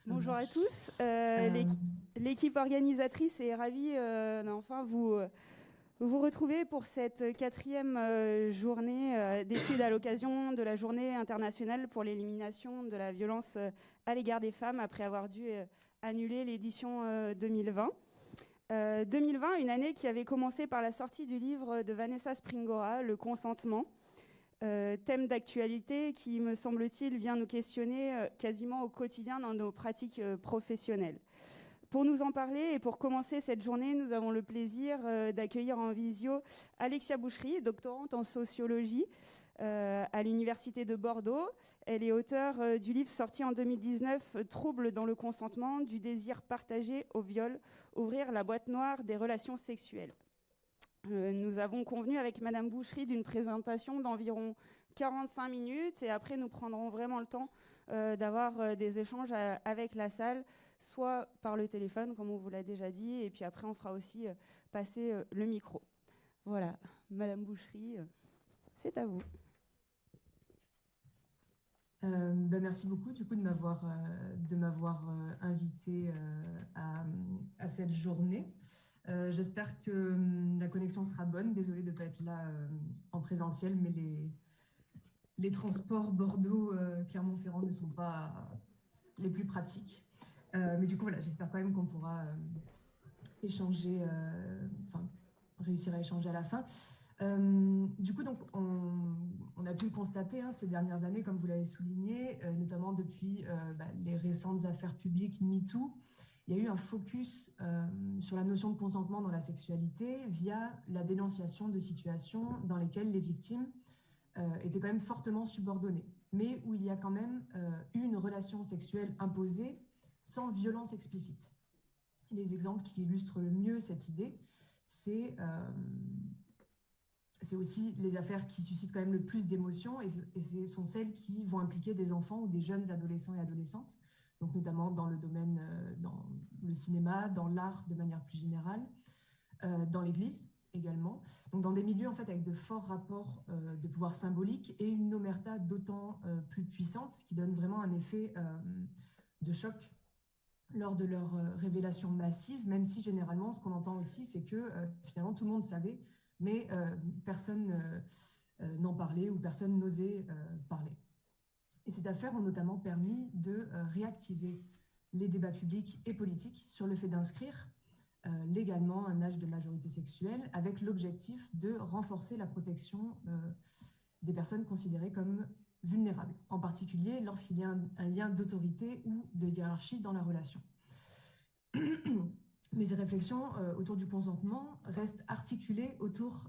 Bonjour à tous. Euh, L'équipe organisatrice est ravie d'enfin vous retrouver pour cette quatrième journée d'études à l'occasion de la Journée internationale pour l'élimination de la violence à l'égard des femmes après avoir dû annuler l'édition 2020. 2020, une année qui avait commencé par la sortie du livre de Vanessa Springora, Le consentement. Thème d'actualité qui, me semble-t-il, vient nous questionner quasiment au quotidien dans nos pratiques professionnelles. Pour nous en parler et pour commencer cette journée, nous avons le plaisir d'accueillir en visio Alexia Boucherie, doctorante en sociologie à l'Université de Bordeaux. Elle est auteure du livre sorti en 2019, Troubles dans le consentement, du désir partagé au viol, ouvrir la boîte noire des relations sexuelles. Nous avons convenu avec Madame Boucherie d'une présentation d'environ 45 minutes et après nous prendrons vraiment le temps d'avoir des échanges avec la salle, soit par le téléphone comme on vous l'a déjà dit, et puis après on fera aussi passer le micro. Voilà, Madame Boucherie, c'est à vous. Merci beaucoup du coup de m'avoir invité à cette journée. J'espère que la connexion sera bonne. Désolée de ne pas être là en présentiel, mais les transports Bordeaux-Clermont-Ferrand ne sont pas les plus pratiques. Mais du coup, voilà, j'espère quand même qu'on pourra échanger, réussir à échanger à la fin. Du coup, donc, on a pu le constater ces dernières années, comme vous l'avez souligné, notamment depuis les récentes affaires publiques MeToo, il y a eu un focus sur la notion de consentement dans la sexualité via la dénonciation de situations dans lesquelles les victimes étaient quand même fortement subordonnées, mais où il y a quand même eu une relation sexuelle imposée sans violence explicite. Les exemples qui illustrent le mieux cette idée, c'est aussi les affaires qui suscitent quand même le plus d'émotions et ce sont celles qui vont impliquer des enfants ou des jeunes adolescents et adolescentes, donc notamment dans le domaine, dans le cinéma, dans l'art de manière plus générale, dans l'Église également. Donc dans des milieux en fait avec de forts rapports de pouvoir symbolique et une omerta d'autant plus puissante, ce qui donne vraiment un effet de choc lors de leur révélation massive, même si généralement ce qu'on entend aussi c'est que finalement tout le monde savait, mais personne n'en parlait ou personne n'osait parler. Et ces affaires ont notamment permis de réactiver les débats publics et politiques sur le fait d'inscrire légalement un âge de majorité sexuelle avec l'objectif de renforcer la protection des personnes considérées comme vulnérables, en particulier lorsqu'il y a un lien d'autorité ou de hiérarchie dans la relation. Mais ces réflexions autour du consentement restent articulées autour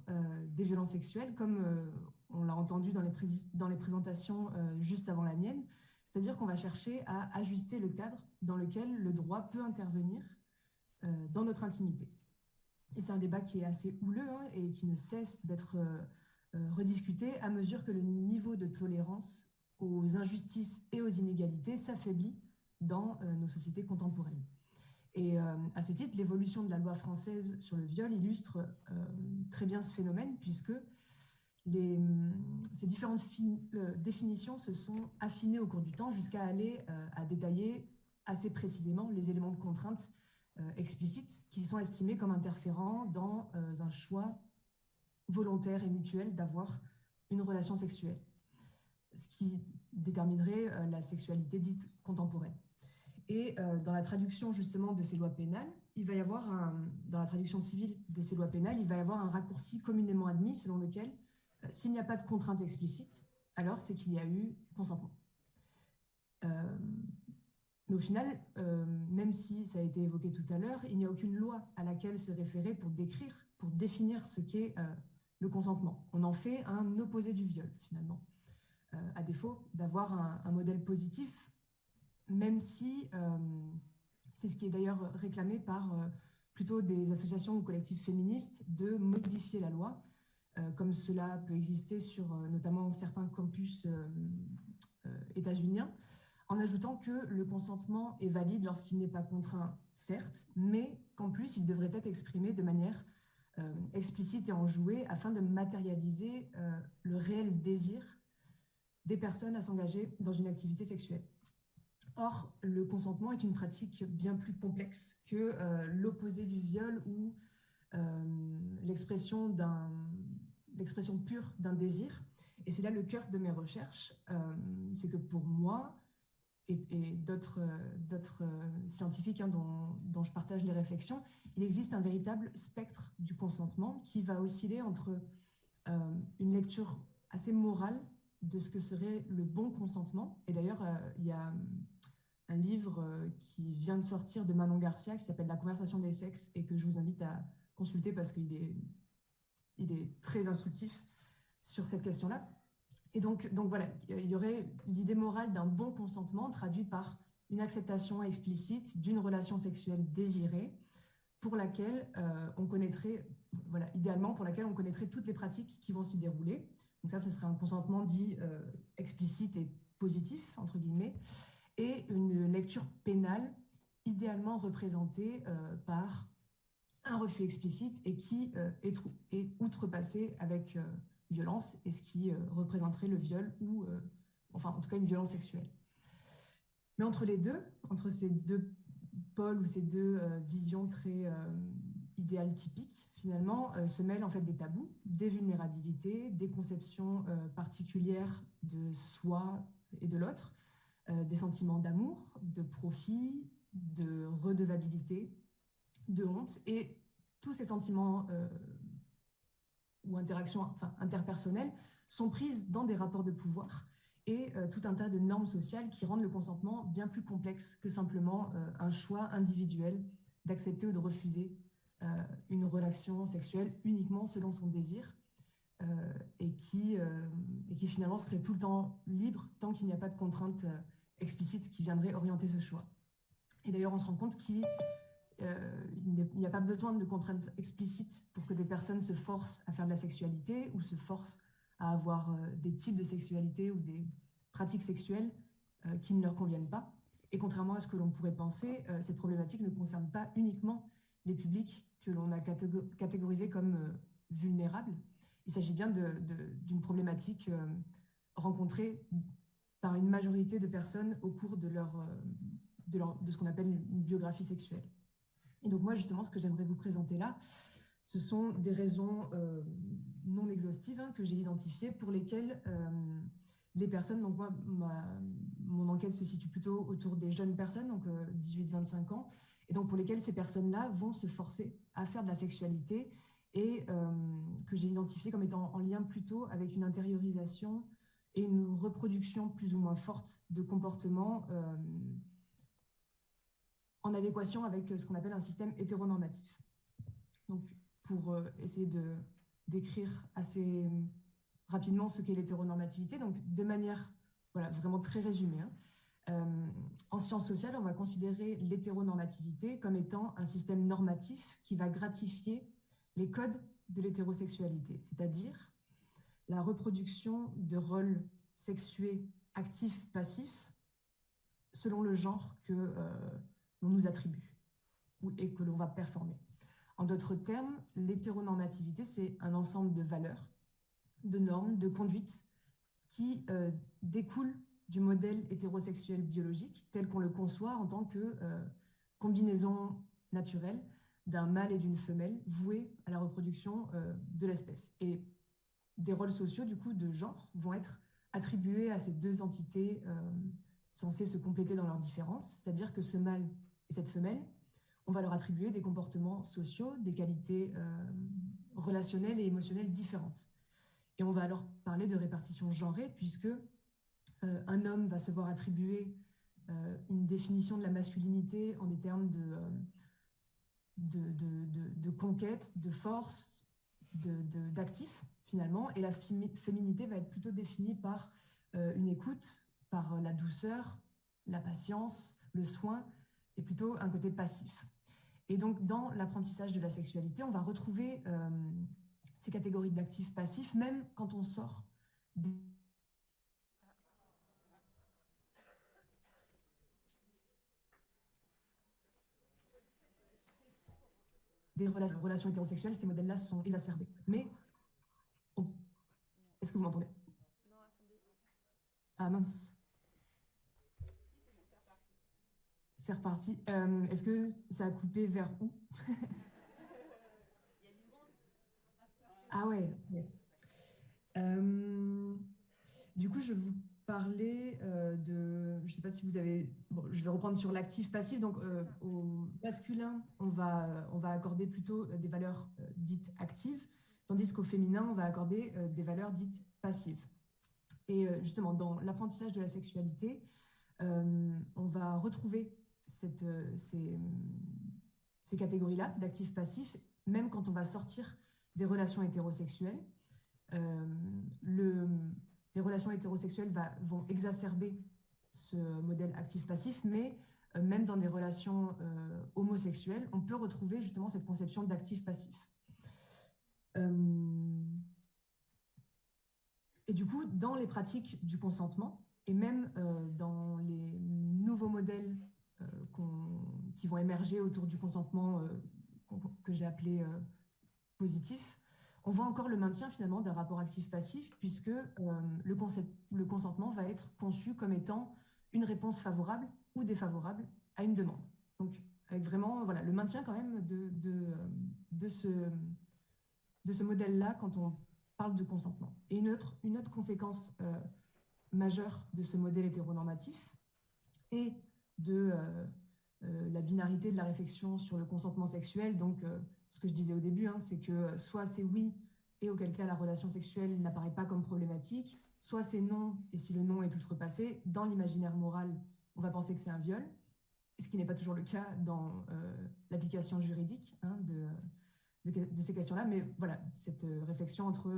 des violences sexuelles, comme on l'a entendu dans les présentations juste avant la mienne, c'est-à-dire qu'on va chercher à ajuster le cadre dans lequel le droit peut intervenir dans notre intimité. Et c'est un débat qui est assez houleux et qui ne cesse d'être rediscuté à mesure que le niveau de tolérance aux injustices et aux inégalités s'affaiblit dans nos sociétés contemporaines. Et à ce titre, l'évolution de la loi française sur le viol illustre très bien ce phénomène, puisque ces différentes définitions se sont affinées au cours du temps jusqu'à aller à détailler assez précisément les éléments de contrainte explicites qui sont estimés comme interférents dans un choix volontaire et mutuel d'avoir une relation sexuelle, ce qui déterminerait la sexualité dite contemporaine. Et dans la traduction justement de ces lois pénales, il va y avoir dans la traduction civile de ces lois pénales, il va y avoir un raccourci communément admis selon lequel s'il n'y a pas de contrainte explicite, alors c'est qu'il y a eu consentement. Mais au final, même si ça a été évoqué tout à l'heure, il n'y a aucune loi à laquelle se référer pour définir ce qu'est le consentement. On en fait un opposé du viol finalement, à défaut d'avoir un modèle positif, même si c'est ce qui est d'ailleurs réclamé par plutôt des associations ou collectifs féministes de modifier la loi, comme cela peut exister sur notamment certains campus états-uniens, en ajoutant que le consentement est valide lorsqu'il n'est pas contraint, certes, mais qu'en plus il devrait être exprimé de manière explicite et enjouée afin de matérialiser le réel désir des personnes à s'engager dans une activité sexuelle. Or, le consentement est une pratique bien plus complexe que l'opposé du viol ou l'expression pure d'un désir. Et c'est là le cœur de mes recherches. C'est que pour moi, et d'autres scientifiques dont je partage les réflexions, il existe un véritable spectre du consentement qui va osciller entre une lecture assez morale de ce que serait le bon consentement. Et d'ailleurs, il y a un livre qui vient de sortir de Manon Garcia qui s'appelle La conversation des sexes et que je vous invite à consulter parce qu'il est très instructif sur cette question-là. Et donc voilà, il y aurait l'idée morale d'un bon consentement traduit par une acceptation explicite d'une relation sexuelle désirée pour laquelle on connaîtrait, voilà, idéalement pour laquelle on connaîtrait toutes les pratiques qui vont s'y dérouler. Donc ça, ce serait un consentement dit explicite et positif, entre guillemets, et une lecture pénale idéalement représentée par un refus explicite et qui est outrepassé avec violence, et ce qui représenterait le viol ou, enfin, en tout cas, une violence sexuelle. Mais entre les deux, entre ces deux pôles ou ces deux visions très idéales typiques, finalement, se mêlent en fait des tabous, des vulnérabilités, des conceptions particulières de soi et de l'autre, des sentiments d'amour, de profit, de redevabilité, de honte, et tous ces sentiments ou interactions interpersonnelles sont prises dans des rapports de pouvoir et tout un tas de normes sociales qui rendent le consentement bien plus complexe que simplement un choix individuel d'accepter ou de refuser une relation sexuelle uniquement selon son désir et qui finalement serait tout le temps libre tant qu'il n'y a pas de contrainte explicite qui viendrait orienter ce choix. Et d'ailleurs, on se rend compte qu'il n'y a pas besoin de contraintes explicites pour que des personnes se forcent à faire de la sexualité ou se forcent à avoir des types de sexualité ou des pratiques sexuelles qui ne leur conviennent pas. Et contrairement à ce que l'on pourrait penser, cette problématique ne concerne pas uniquement les publics que l'on a catégorisés comme vulnérables. Il s'agit bien d'une problématique rencontrée par une majorité de personnes au cours de ce qu'on appelle une biographie sexuelle. Et donc moi, justement, ce que j'aimerais vous présenter là, ce sont des raisons non exhaustives que j'ai identifiées pour lesquelles les personnes, donc moi, mon enquête se situe plutôt autour des jeunes personnes, donc 18-25 ans, et donc pour lesquelles ces personnes-là vont se forcer à faire de la sexualité et que j'ai identifié comme étant en lien plutôt avec une intériorisation et une reproduction plus ou moins forte de comportements en adéquation avec ce qu'on appelle un système hétéronormatif. Donc, pour essayer de décrire assez rapidement ce qu'est l'hétéronormativité, donc de manière vraiment très résumée, en sciences sociales, on va considérer l'hétéronormativité comme étant un système normatif qui va gratifier les codes de l'hétérosexualité, c'est-à-dire la reproduction de rôles sexués actifs, passifs, selon le genre que l'on nous attribue et que l'on va performer. En d'autres termes, l'hétéronormativité, c'est un ensemble de valeurs, de normes, de conduites qui découlent du modèle hétérosexuel biologique tel qu'on le conçoit en tant que combinaison naturelle d'un mâle et d'une femelle vouée à la reproduction de l'espèce. Et des rôles sociaux, du coup, de genre, vont être attribués à ces deux entités censées se compléter dans leurs différences, c'est-à-dire que ce mâle et cette femelle, on va leur attribuer des comportements sociaux, des qualités relationnelles et émotionnelles différentes. Et on va alors parler de répartition genrée, puisque un homme va se voir attribuer une définition de la masculinité en des termes de conquête, de force, d'actif, finalement, et la féminité va être plutôt définie par une écoute, par la douceur, la patience, le soin, et plutôt un côté passif. Et donc, dans l'apprentissage de la sexualité, on va retrouver ces catégories d'actifs passifs, même quand on sort des relations hétérosexuelles, ces modèles-là sont exacerbés. Mais, est-ce que vous m'entendez? Ah mince. C'est reparti. Est-ce que ça a coupé vers où? Ah ouais. Ouais. Euh, du coup, je vais vous parler je ne sais pas si vous avez, bon, je vais reprendre sur l'actif-passif. Donc, au masculin, on va accorder plutôt des valeurs dites actives, tandis qu'au féminin, on va accorder des valeurs dites passives. Et justement, dans l'apprentissage de la sexualité, on va retrouver ces catégories-là d'actifs-passifs, même quand on va sortir des relations hétérosexuelles. Euh, le, les relations hétérosexuelles vont exacerber ce modèle actif-passif, mais même dans des relations homosexuelles, on peut retrouver justement cette conception d'actif-passif. Et du coup, dans les pratiques du consentement, et même dans les nouveaux modèles qui vont émerger autour du consentement que j'ai appelé positif, on voit encore le maintien finalement d'un rapport actif-passif, puisque le consentement va être conçu comme étant une réponse favorable ou défavorable à une demande. Donc, avec vraiment voilà, le maintien quand même de ce modèle-là quand on parle de consentement. Et une autre conséquence majeure de ce modèle hétéronormatif et de la binarité de la réflexion sur le consentement sexuel, donc ce que je disais au début, hein, c'est que soit c'est oui, et auquel cas la relation sexuelle n'apparaît pas comme problématique, soit c'est non, et si le non est outrepassé, dans l'imaginaire moral, on va penser que c'est un viol, ce qui n'est pas toujours le cas dans l'application juridique hein, de ces questions-là, mais voilà, cette réflexion entre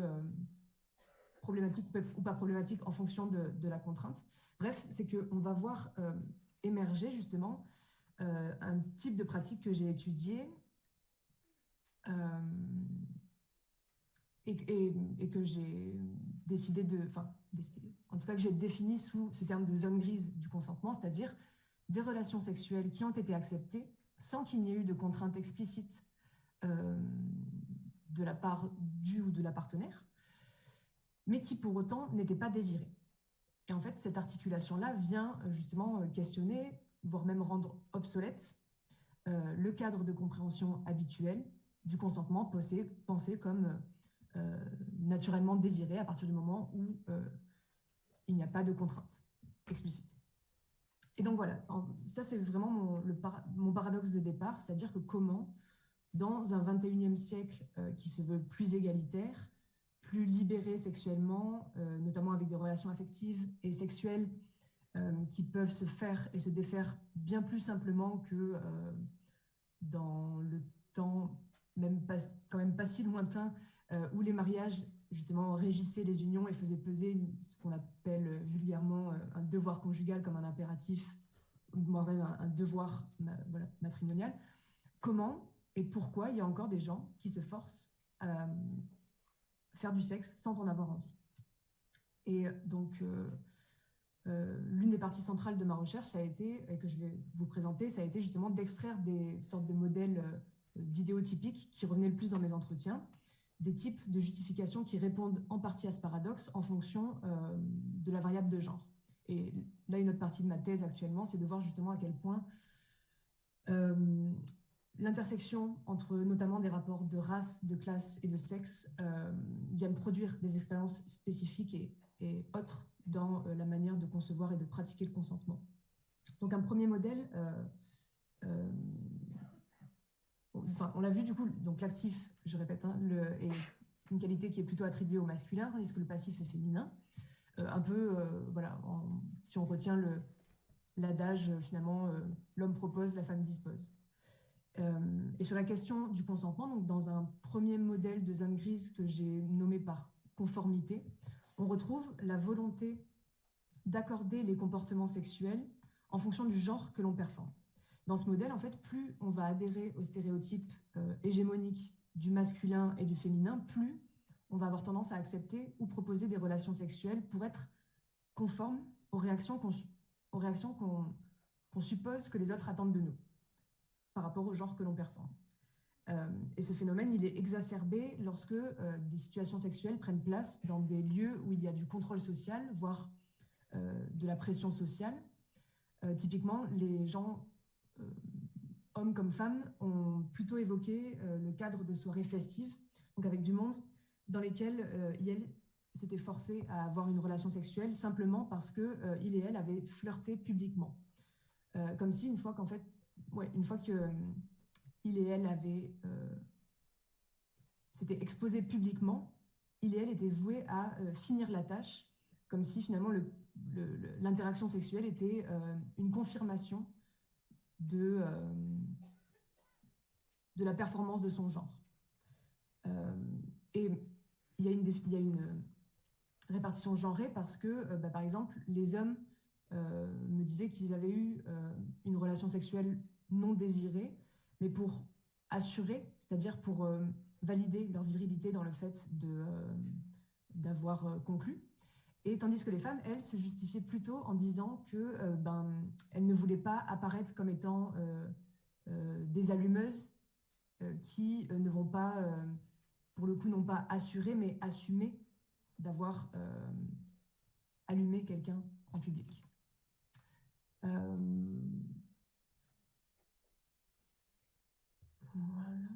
problématique ou pas problématique en fonction de la contrainte. Bref, c'est qu'on va voir émerger justement un type de pratique que j'ai étudié et que j'ai décidé en tout cas que j'ai défini sous ce terme de zone grise du consentement, c'est-à-dire des relations sexuelles qui ont été acceptées sans qu'il n'y ait eu de contrainte explicite de la part du ou de la partenaire, mais qui pour autant n'étaient pas désirées. Et en fait, cette articulation-là vient justement questionner, voire même rendre obsolète, le cadre de compréhension habituel du consentement pensé comme naturellement désiré à partir du moment où il n'y a pas de contrainte explicite. Et donc voilà, ça c'est vraiment mon paradoxe de départ, c'est-à-dire que comment, dans un 21e siècle qui se veut plus égalitaire, plus libéré sexuellement, notamment avec des relations affectives et sexuelles qui peuvent se faire et se défaire bien plus simplement que dans le temps, quand même pas si lointain, où les mariages justement régissaient les unions et faisaient peser ce qu'on appelle vulgairement un devoir conjugal comme un impératif, voire même un devoir matrimonial. Comment et pourquoi il y a encore des gens qui se forcent à faire du sexe sans en avoir envie. Et donc, l'une des parties centrales de ma recherche, ça a été, et que je vais vous présenter, ça a été justement d'extraire des sortes de modèles d'idéotypiques qui revenaient le plus dans mes entretiens, des types de justifications qui répondent en partie à ce paradoxe en fonction de la variable de genre. Et là, une autre partie de ma thèse actuellement, c'est de voir justement à quel point l'intersection entre notamment des rapports de race, de classe et de sexe viennent produire des expériences spécifiques et autres dans la manière de concevoir et de pratiquer le consentement. Donc un premier modèle, on l'a vu du coup, donc l'actif, je répète, hein, est une qualité qui est plutôt attribuée au masculin, tandis que le passif est féminin. Voilà, si on retient l'adage, finalement, l'homme propose, la femme dispose. Et sur la question du consentement, donc dans un premier modèle de zone grise que j'ai nommé par conformité, on retrouve la volonté d'accorder les comportements sexuels en fonction du genre que l'on performe. Dans ce modèle, en fait, plus on va adhérer aux stéréotypes hégémoniques du masculin et du féminin, plus on va avoir tendance à accepter ou proposer des relations sexuelles pour être conformes aux réactions qu'on suppose que les autres attendent de nous par rapport au genre que l'on performe. Et ce phénomène, il est exacerbé lorsque des situations sexuelles prennent place dans des lieux où il y a du contrôle social, voire de la pression sociale. Typiquement, les gens hommes comme femmes, ont plutôt évoqué le cadre de soirées festives, donc avec du monde, dans lesquelles ils s'étaient forcés à avoir une relation sexuelle simplement parce qu'ils et elle avaient flirté publiquement. Comme si une fois une fois que il et elle s'étaient exposés publiquement, il et elle étaient voués à finir la tâche, comme si finalement l'interaction sexuelle était une confirmation de la performance de son genre. Et il y a une répartition genrée parce que, par exemple, les hommes me disaient qu'ils avaient eu une relation sexuelle non désirée, mais pour assurer, c'est-à-dire pour valider leur virilité dans le fait d'avoir conclu. Et tandis que les femmes, elles, se justifiaient plutôt en disant qu'elles ne voulaient pas apparaître comme étant des allumeuses qui ne vont pas, pour le coup, non pas assurer, mais assumer d'avoir allumé quelqu'un en public. Voilà.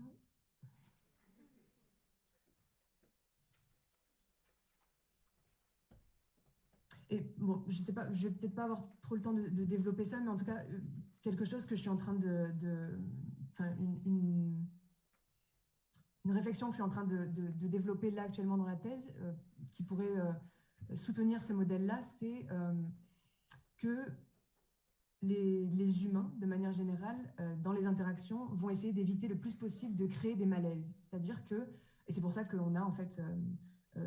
Et bon, je sais pas, je vais peut-être pas avoir trop le temps de développer ça, mais en tout cas, quelque chose que je suis en train enfin, une réflexion que je suis en train de développer là actuellement dans la thèse, qui pourrait soutenir ce modèle-là, c'est que les humains, de manière générale, dans les interactions, vont essayer d'éviter le plus possible de créer des malaises. C'est-à-dire que, et c'est pour ça qu'on a en fait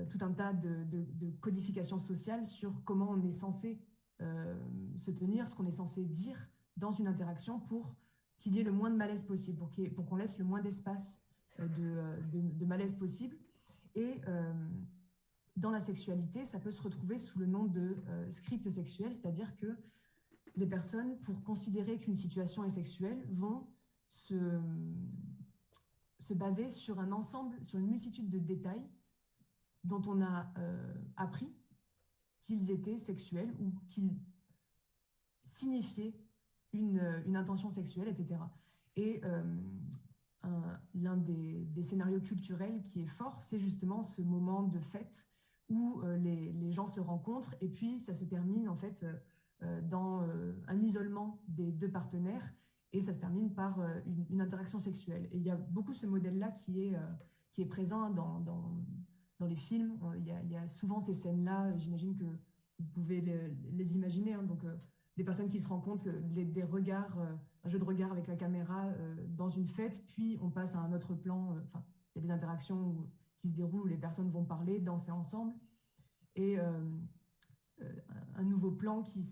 tout un tas de codifications sociales sur comment on est censé se tenir, ce qu'on est censé dire dans une interaction pour qu'il y ait le moins de malaise possible, pour qu'on laisse le moins d'espace de malaise possible. Et dans la sexualité, ça peut se retrouver sous le nom de script sexuel, c'est-à-dire que les personnes, pour considérer qu'une situation est sexuelle, vont se baser sur un ensemble, sur une multitude de détails dont on a appris qu'ils étaient sexuels ou qu'ils signifiaient une intention sexuelle, etc. Et l'un des scénarios culturels qui est fort, c'est justement ce moment de fête où les gens se rencontrent et puis ça se termine en fait dans un isolement des deux partenaires et ça se termine par une interaction sexuelle. Et il y a beaucoup ce modèle-là qui est présent dans les films. Il y a souvent ces scènes-là, j'imagine que vous pouvez les imaginer, hein, donc des personnes qui se rencontrent, des regards, un jeu de regard avec la caméra dans une fête, puis on passe à un autre plan, enfin, il y a des interactions qui se déroulent où les personnes vont parler, danser ensemble, et un nouveau plan qui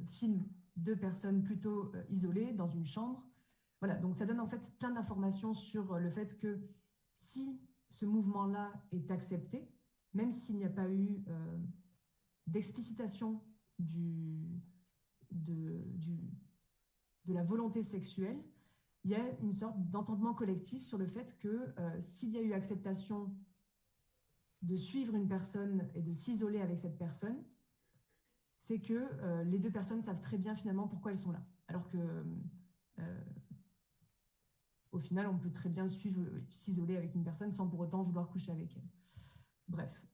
filme deux personnes plutôt isolées dans une chambre. Voilà, donc ça donne en fait plein d'informations sur le fait que si ce mouvement-là est accepté, même s'il n'y a pas eu d'explicitation de la volonté sexuelle, il y a une sorte d'entendement collectif sur le fait que s'il y a eu acceptation de suivre une personne et de s'isoler avec cette personne, c'est que les deux personnes savent très bien finalement pourquoi elles sont là. Alors que au final, on peut très bien s'isoler avec une personne sans pour autant vouloir coucher avec elle. Bref.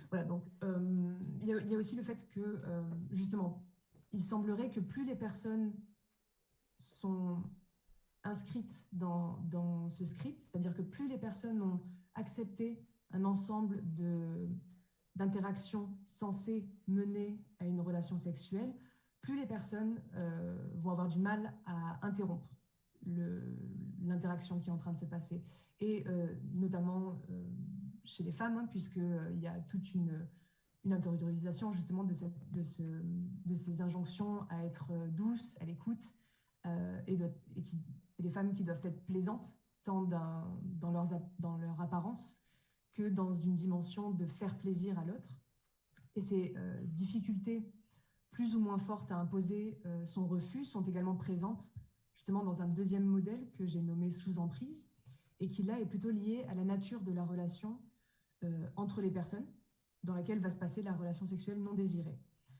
Voilà, donc il y a aussi le fait que, justement, il semblerait que plus les personnes sont inscrites dans ce script, c'est-à-dire que plus les personnes ont accepté un ensemble d'interactions censées mener à une relation sexuelle, plus les personnes vont avoir du mal à interrompre l'interaction qui est en train de se passer. Et notamment chez les femmes, hein, puisqu'il y a toute une intériorisation justement de ces injonctions à être douces, à l'écoute, et les femmes qui doivent être plaisantes, tant dans leur apparence que dans une dimension de faire plaisir à l'autre. Et ces difficultés plus ou moins fortes à imposer son refus sont également présentes justement dans un deuxième modèle que j'ai nommé sous emprise et qui là est plutôt lié à la nature de la relation entre les personnes dans laquelle va se passer la relation sexuelle non désirée.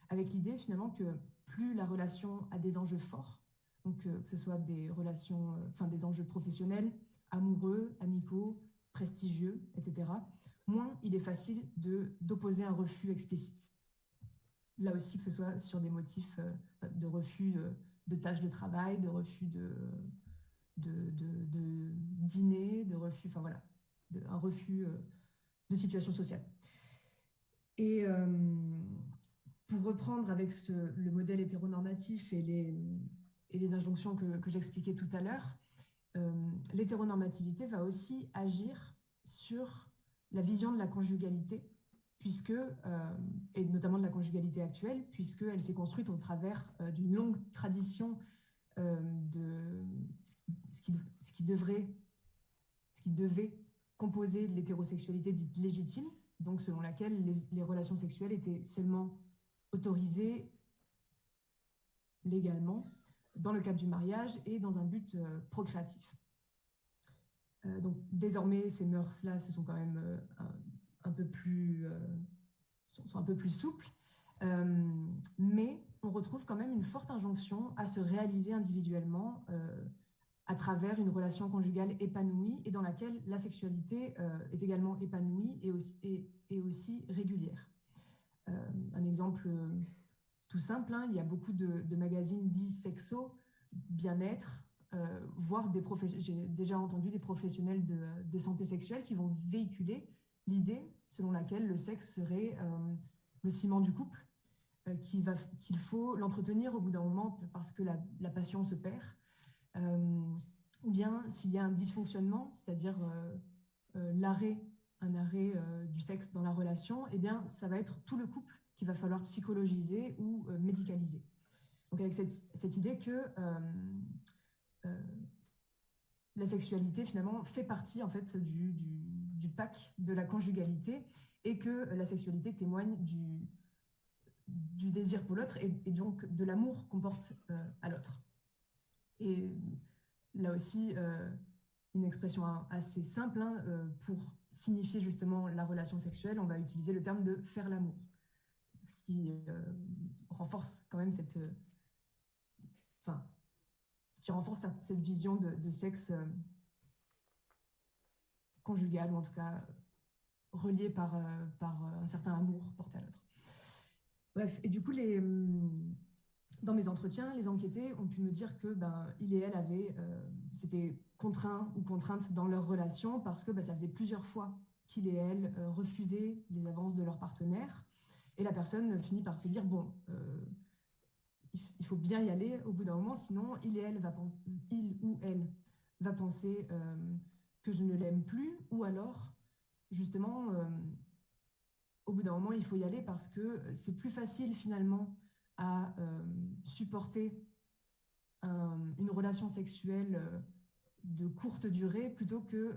Avec l'idée finalement que plus la relation a des enjeux forts, donc que ce soit des relations, des enjeux professionnels, amoureux, amicaux, prestigieux, etc., moins il est facile d'opposer un refus explicite. Là aussi, que ce soit sur des motifs de refus de tâches de travail, de refus de dîner, de refus, enfin voilà, un refus de situation sociale. Et pour reprendre avec le modèle hétéronormatif et les injonctions que j'expliquais tout à l'heure, l'hétéronormativité va aussi agir sur la vision de la conjugalité, puisque, et notamment de la conjugalité actuelle, puisqu'elle s'est construite au travers d'une longue tradition de ce qui devait composer l'hétérosexualité dite légitime, donc selon laquelle les relations sexuelles étaient seulement autorisées légalement dans le cadre du mariage et dans un but procréatif. Donc désormais, ces mœurs-là se sont quand même un peu plus souples, mais on retrouve quand même une forte injonction à se réaliser individuellement à travers une relation conjugale épanouie et dans laquelle la sexualité est également épanouie et aussi régulière. Un exemple tout simple, hein, il y a beaucoup de magazines dits sexo, bien-être, voire j'ai déjà entendu des professionnels de santé sexuelle qui vont véhiculer l'idée selon laquelle le sexe serait le ciment du couple, qu'il faut l'entretenir au bout d'un moment parce que la passion se perd, ou bien s'il y a un dysfonctionnement, c'est-à-dire un arrêt du sexe dans la relation, eh bien, ça va être tout le couple qu'il va falloir psychologiser ou médicaliser. Donc avec cette idée que la sexualité finalement fait partie en fait du pack de la conjugalité et que la sexualité témoigne du désir pour l'autre et donc de l'amour qu'on porte à l'autre. Et là aussi, une expression assez simple, hein, pour signifier justement la relation sexuelle, on va utiliser le terme de faire l'amour, ce qui renforce quand même cette vision de sexe conjugal, ou en tout cas relié par un certain amour porté à l'autre. Bref, et du coup, dans mes entretiens, les enquêtés ont pu me dire que il et elle s'étaient contraints ou contraintes dans leur relation parce que ça faisait plusieurs fois qu'il et elle refusaient les avances de leur partenaire. Et la personne finit par se dire, bon, il faut bien y aller au bout d'un moment, sinon il ou elle va penser que je ne l'aime plus, ou alors, justement, au bout d'un moment, il faut y aller parce que c'est plus facile finalement à supporter une relation sexuelle de courte durée plutôt que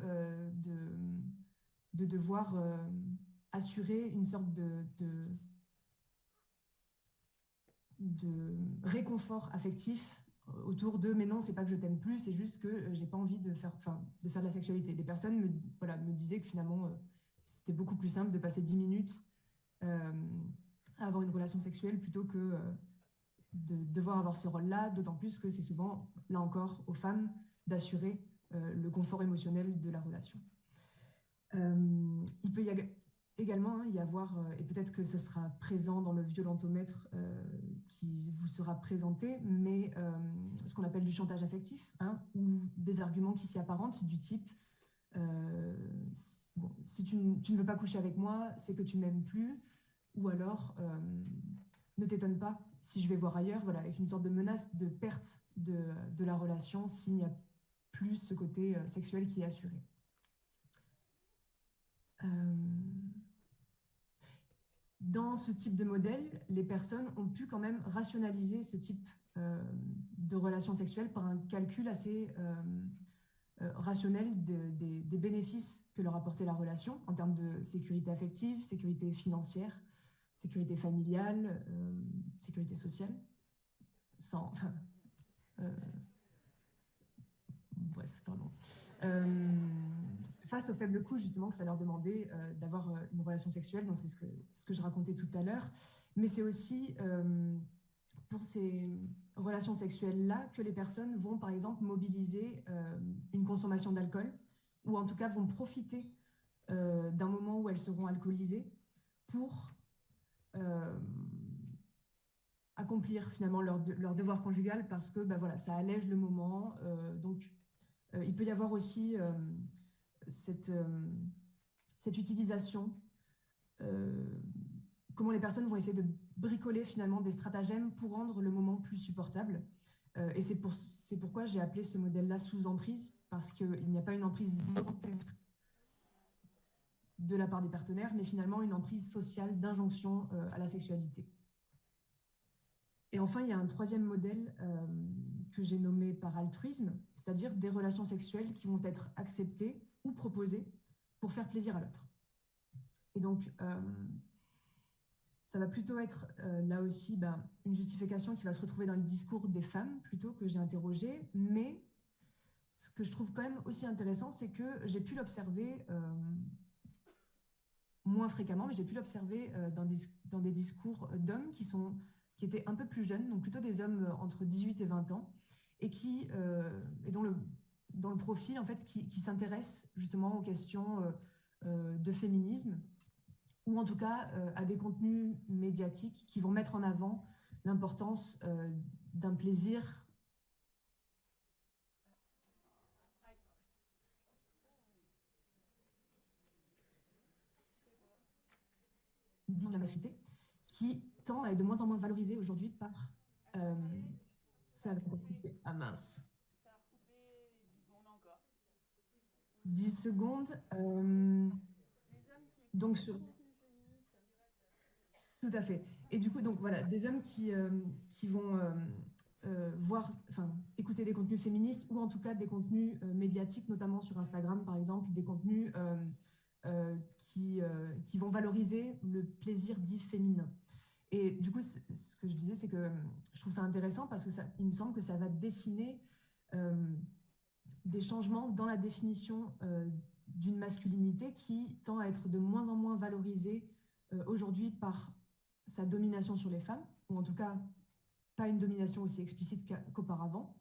de devoir assurer une sorte de réconfort affectif autour de mais non, c'est pas que je t'aime plus, c'est juste que j'ai pas envie de faire de la sexualité. Des personnes me disaient que finalement c'était beaucoup plus simple de passer 10 minutes à avoir une relation sexuelle plutôt que de devoir avoir ce rôle-là, d'autant plus que c'est souvent, là encore, aux femmes d'assurer le confort émotionnel de la relation. Il peut également y avoir, et peut-être que ça sera présent dans le violentomètre qui vous sera présenté, mais ce qu'on appelle du chantage affectif, hein, ou des arguments qui s'y apparentent du type bon, si tu ne veux pas coucher avec moi, c'est que tu m'aimes plus, ou alors ne t'étonne pas si je vais voir ailleurs, voilà, avec une sorte de menace de perte de la relation s'il n'y a plus ce côté sexuel qui est assuré. Dans ce type de modèle, les personnes ont pu quand même rationaliser ce type de relation sexuelle par un calcul assez rationnel des bénéfices que leur apportait la relation en termes de sécurité affective, sécurité financière, sécurité familiale, sécurité sociale. Bref, pardon. face au faible coût justement que ça leur demandait d'avoir une relation sexuelle, donc c'est ce que je racontais tout à l'heure, mais c'est aussi pour ces relations sexuelles-là que les personnes vont par exemple mobiliser une consommation d'alcool, ou en tout cas vont profiter d'un moment où elles seront alcoolisées pour accomplir finalement leur devoir conjugal, parce que ben voilà, ça allège le moment. Donc il peut y avoir aussi cette utilisation, comment les personnes vont essayer de bricoler finalement des stratagèmes pour rendre le moment plus supportable. Et c'est pourquoi j'ai appelé ce modèle-là sous-emprise, parce qu'il n'y a pas une emprise volontaire de la part des partenaires, mais finalement une emprise sociale d'injonction à la sexualité. Et enfin, il y a un troisième modèle que j'ai nommé par altruisme, c'est-à-dire des relations sexuelles qui vont être acceptées ou proposées pour faire plaisir à l'autre. Et donc, ça va plutôt être là aussi une justification qui va se retrouver dans le discours des femmes plutôt, que j'ai interrogé. Mais ce que je trouve quand même aussi intéressant, c'est que j'ai pu l'observer moins fréquemment, mais j'ai pu l'observer dans des discours d'hommes qui étaient un peu plus jeunes, donc plutôt des hommes entre 18 et 20 ans, et dont le profil en fait qui s'intéresse justement aux questions de féminisme, ou en tout cas à des contenus médiatiques qui vont mettre en avant l'importance d'un plaisir dit de la masculinité, qui tend à être de moins en moins valorisé aujourd'hui par... ça va couper. Ah mince. 10 secondes. Donc sur... Tout à fait. Et du coup, donc voilà, des hommes qui vont écouter des contenus féministes, ou en tout cas des contenus médiatiques, notamment sur Instagram par exemple, des contenus qui vont valoriser le plaisir dit féminin. Et du coup, ce que je disais, c'est que je trouve ça intéressant parce que il me semble que ça va dessiner des changements dans la définition d'une masculinité qui tend à être de moins en moins valorisée aujourd'hui par sa domination sur les femmes, ou en tout cas pas une domination aussi explicite qu'auparavant.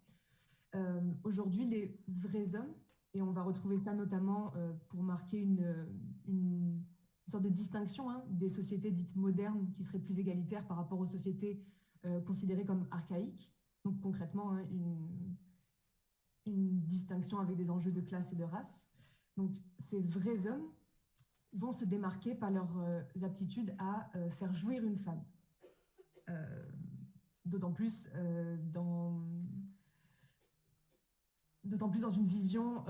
Aujourd'hui, les vrais hommes, et on va retrouver ça notamment pour marquer une sorte de distinction des sociétés dites modernes qui seraient plus égalitaires par rapport aux sociétés considérées comme archaïques. Donc concrètement, une distinction avec des enjeux de classe et de race. Donc ces vrais hommes vont se démarquer par leurs aptitudes à faire jouir une femme. D'autant plus dans une vision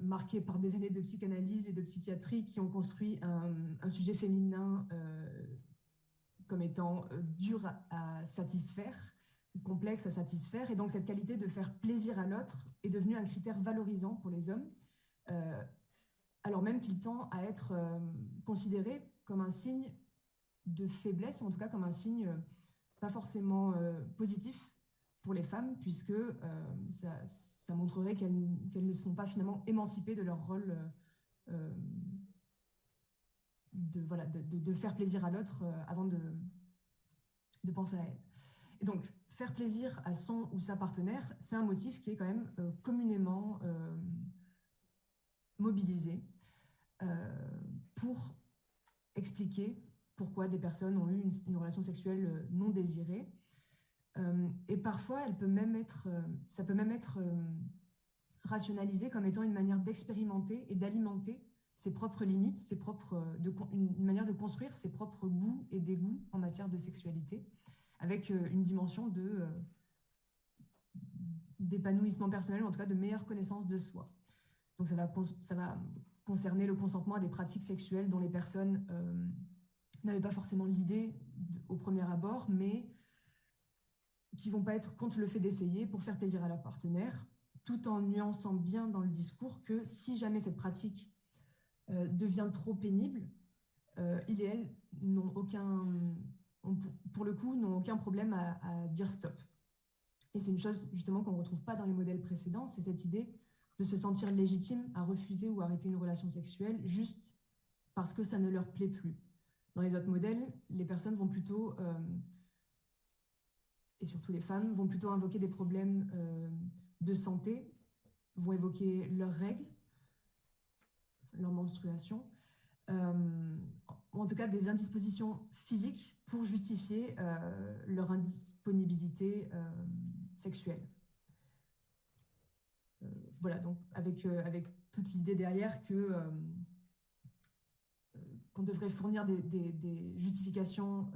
marquée par des années de psychanalyse et de psychiatrie qui ont construit un sujet féminin comme étant dur à satisfaire, complexe à satisfaire. Et donc cette qualité de faire plaisir à l'autre est devenue un critère valorisant pour les hommes, alors même qu'il tend à être considéré comme un signe de faiblesse, ou en tout cas comme un signe pas forcément positif pour les femmes, puisque ça montrerait qu'elles ne sont pas finalement émancipées de leur rôle de faire plaisir à l'autre avant de penser à elle. Et donc, faire plaisir à son ou sa partenaire, c'est un motif qui est quand même communément mobilisé pour expliquer pourquoi des personnes ont eu une relation sexuelle non désirée. Et parfois, ça peut même être rationalisé comme étant une manière d'expérimenter et d'alimenter ses propres limites, une manière de construire ses propres goûts et dégoûts en matière de sexualité, avec une dimension d'épanouissement personnel, ou en tout cas de meilleure connaissance de soi. Donc ça va concerner le consentement à des pratiques sexuelles dont les personnes n'avaient pas forcément l'idée au premier abord, mais qui ne vont pas être contre le fait d'essayer pour faire plaisir à leur partenaire, tout en nuançant bien dans le discours que si jamais cette pratique devient trop pénible, il et elle n'ont pour le coup, n'ont aucun problème à dire stop. Et c'est une chose justement qu'on ne retrouve pas dans les modèles précédents, c'est cette idée de se sentir légitime à refuser ou arrêter une relation sexuelle juste parce que ça ne leur plaît plus. Dans les autres modèles, les personnes vont plutôt, et surtout les femmes, vont plutôt invoquer des problèmes de santé, vont évoquer leurs règles, leur menstruation, en tout cas des indispositions physiques pour justifier leur indisponibilité sexuelle. Voilà, donc avec toute l'idée derrière qu'on devrait fournir des justifications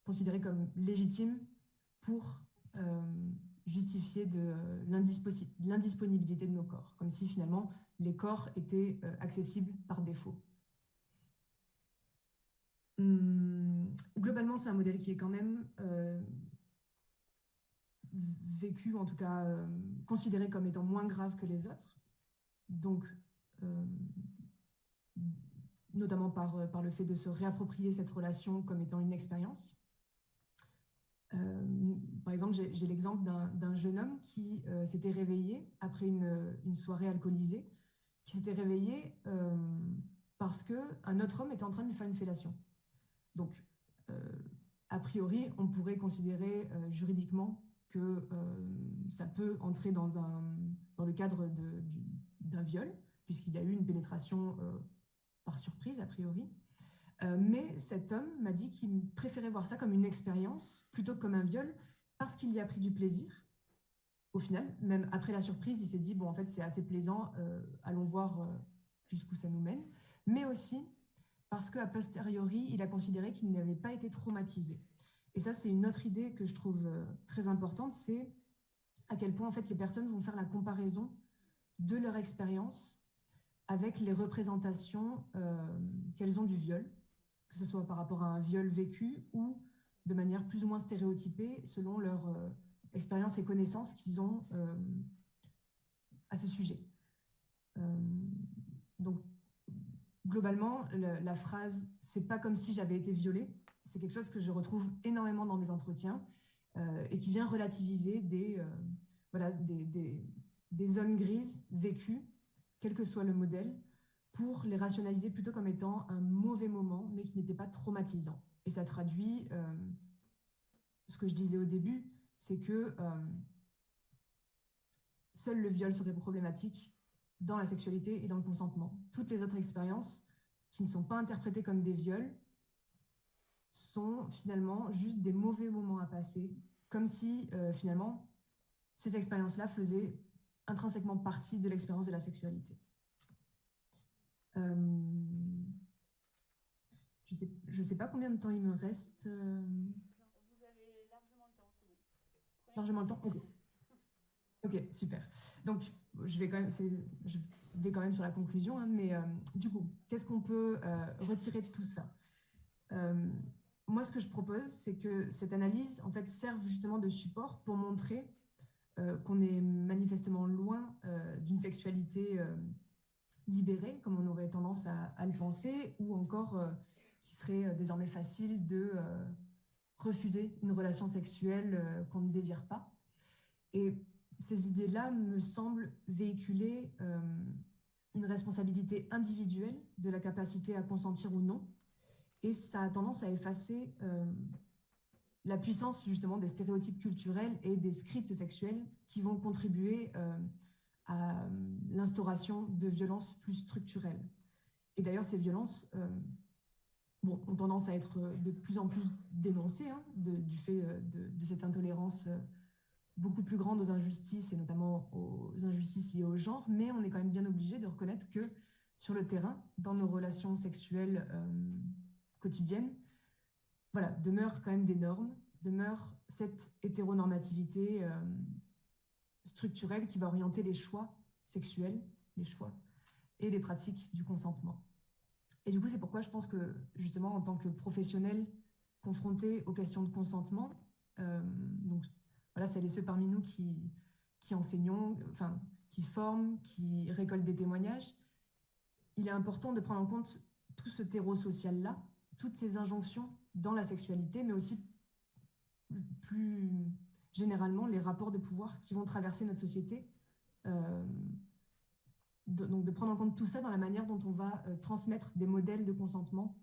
considérées comme légitimes pour justifier de l'indisponibilité de nos corps, comme si finalement les corps étaient accessibles par défaut. Globalement, c'est un modèle qui est quand même vécu, en tout cas considéré comme étant moins grave que les autres, donc notamment par le fait de se réapproprier cette relation comme étant une expérience. Par exemple, j'ai l'exemple d'un jeune homme qui s'était réveillé après une soirée alcoolisée, qui s'était réveillé parce qu'un autre homme était en train de lui faire une fellation. Donc, a priori, on pourrait considérer juridiquement que ça peut entrer dans le cadre d'un viol, puisqu'il y a eu une pénétration par surprise, a priori. Mais cet homme m'a dit qu'il préférait voir ça comme une expérience plutôt que comme un viol parce qu'il y a pris du plaisir. Au final, même après la surprise, il s'est dit, bon, en fait, c'est assez plaisant, allons voir jusqu'où ça nous mène. Mais aussi parce qu'à posteriori, il a considéré qu'il n'avait pas été traumatisé. Et ça, c'est une autre idée que je trouve très importante, c'est à quel point, en fait, les personnes vont faire la comparaison de leur expérience avec les représentations qu'elles ont du viol, que ce soit par rapport à un viol vécu ou de manière plus ou moins stéréotypée selon leur expérience et connaissances qu'ils ont à ce sujet. Donc, globalement, la phrase « c'est pas comme si j'avais été violée », c'est quelque chose que je retrouve énormément dans mes entretiens et qui vient relativiser des zones grises vécues, quel que soit le modèle, pour les rationaliser plutôt comme étant un mauvais moment, mais qui n'était pas traumatisant. Et ça traduit ce que je disais au début, c'est que seul le viol serait problématique dans la sexualité et dans le consentement. Toutes les autres expériences qui ne sont pas interprétées comme des viols sont finalement juste des mauvais moments à passer, comme si finalement ces expériences-là faisaient intrinsèquement partie de l'expérience de la sexualité. Je sais pas combien de temps il me reste. Vous avez largement le temps, c'est bon. Largement le temps, ok. Ok, super. Donc, je vais quand même sur la conclusion, hein, mais du coup, qu'est-ce qu'on peut retirer de tout ça? Moi, ce que je propose, c'est que cette analyse, en fait, serve justement de support pour montrer qu'on est manifestement loin d'une sexualité libérée, comme on aurait tendance à le penser, ou encore qui serait désormais facile de refuser une relation sexuelle qu'on ne désire pas. Et ces idées-là me semblent véhiculer une responsabilité individuelle de la capacité à consentir ou non, et ça a tendance à effacer la puissance justement des stéréotypes culturels et des scripts sexuels qui vont contribuer à l'instauration de violences plus structurelles. Et d'ailleurs, ces violences ont tendance à être de plus en plus dénoncées du fait de cette intolérance beaucoup plus grande aux injustices et notamment aux injustices liées au genre, mais on est quand même bien obligé de reconnaître que sur le terrain, dans nos relations sexuelles quotidiennes, voilà, demeurent quand même des normes, demeure cette hétéronormativité structurelle qui va orienter les choix sexuels, les choix et les pratiques du consentement. Et du coup, c'est pourquoi je pense que, justement, en tant que professionnel confronté aux questions de consentement, donc voilà, celles et ceux parmi nous qui enseignons, enfin, qui forment, qui récoltent des témoignages, il est important de prendre en compte tout ce terreau social-là, toutes ces injonctions dans la sexualité, mais aussi plus généralement les rapports de pouvoir qui vont traverser notre société donc de prendre en compte tout ça dans la manière dont on va transmettre des modèles de consentement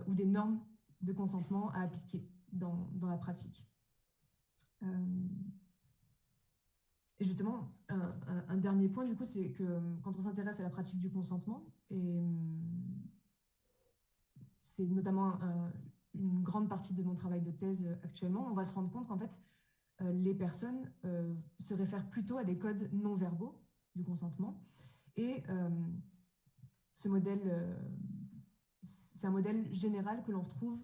ou des normes de consentement à appliquer dans la pratique. Et justement, un dernier point, du coup, c'est que quand on s'intéresse à la pratique du consentement, et c'est notamment une grande partie de mon travail de thèse actuellement, on va se rendre compte qu'en fait, les personnes se réfèrent plutôt à des codes non verbaux du consentement. Et ce modèle, c'est un modèle général que l'on retrouve,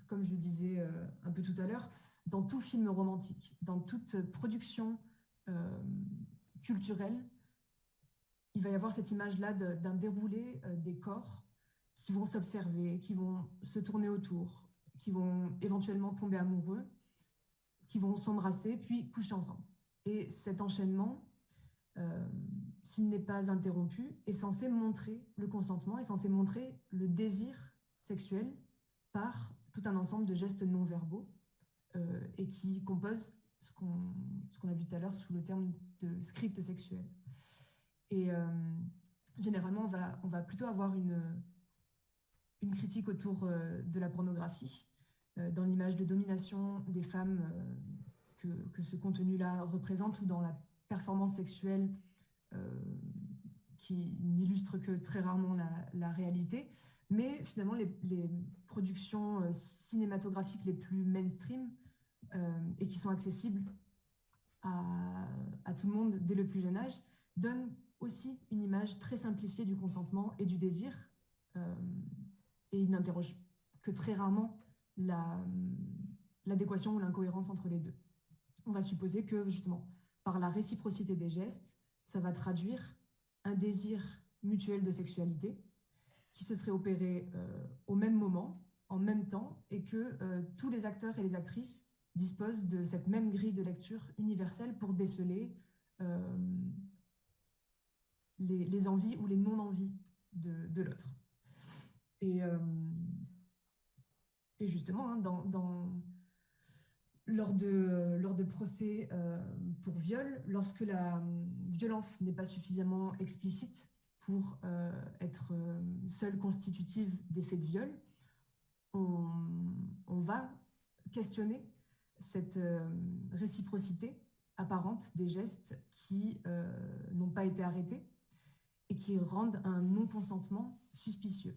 comme je le disais un peu tout à l'heure, dans tout film romantique, dans toute production culturelle. Il va y avoir cette image-là d'un déroulé des corps qui vont s'observer, qui vont se tourner autour, qui vont éventuellement tomber amoureux, qui vont s'embrasser, puis coucher ensemble. Et cet enchaînement, s'il n'est pas interrompu, est censé montrer le consentement, est censé montrer le désir sexuel par tout un ensemble de gestes non verbaux et qui composent ce qu'on a vu tout à l'heure sous le terme de script sexuel. Et généralement, on va plutôt avoir une critique autour de la pornographie, dans l'image de domination des femmes que ce contenu-là représente, ou dans la performance sexuelle qui n'illustre que très rarement la réalité. Mais finalement, les productions cinématographiques les plus mainstream et qui sont accessibles à tout le monde dès le plus jeune âge donnent aussi une image très simplifiée du consentement et du désir, et ils n'interrogent que très rarement l'adéquation ou l'incohérence entre les deux. On va supposer que, justement, par la réciprocité des gestes, ça va traduire un désir mutuel de sexualité qui se serait opéré au même moment, en même temps, et que tous les acteurs et les actrices disposent de cette même grille de lecture universelle pour déceler les envies ou les non-envies de l'autre. Et justement, hein, lors de procès pour viol, lorsque la violence n'est pas suffisamment explicite pour être seule constitutive des faits de viol, on va questionner cette réciprocité apparente des gestes qui n'ont pas été arrêtés et qui rendent un non-consentement suspicieux.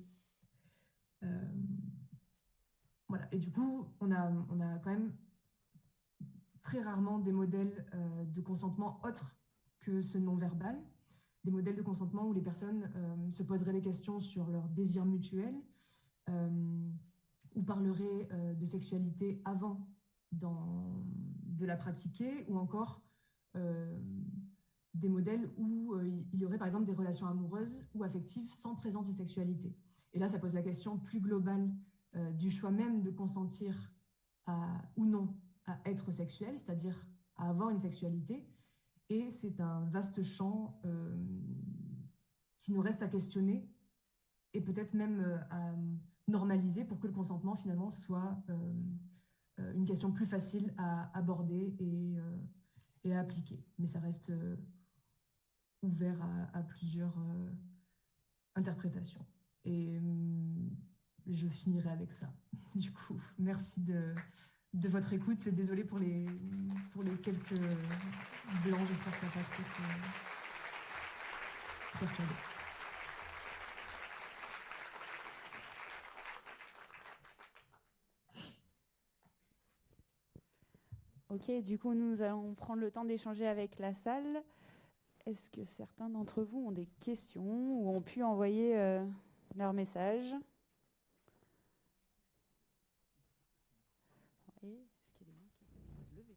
Voilà. Et du coup, on a quand même très rarement des modèles de consentement autres que ce non-verbal, des modèles de consentement où les personnes se poseraient des questions sur leur désir mutuel, ou parleraient de sexualité avant de la pratiquer, ou encore des modèles où il y aurait par exemple des relations amoureuses ou affectives sans présence de sexualité. Et là, ça pose la question plus globale du choix même de consentir ou non à être sexuel, c'est-à-dire à avoir une sexualité. Et c'est un vaste champ qui nous reste à questionner et peut-être même à normaliser pour que le consentement finalement soit une question plus facile à aborder et à appliquer. Mais ça reste ouvert à plusieurs interprétations. Et je finirai avec ça. Du coup, merci de votre écoute. Désolée pour les quelques blancs, j'espère que ça n'a pas trop perturbé. Ok, du coup, nous allons prendre le temps d'échanger avec la salle. Est-ce que certains d'entre vous ont des questions ou ont pu envoyer leur message? Et est-ce qu'il y a des gens qui peuvent se lever?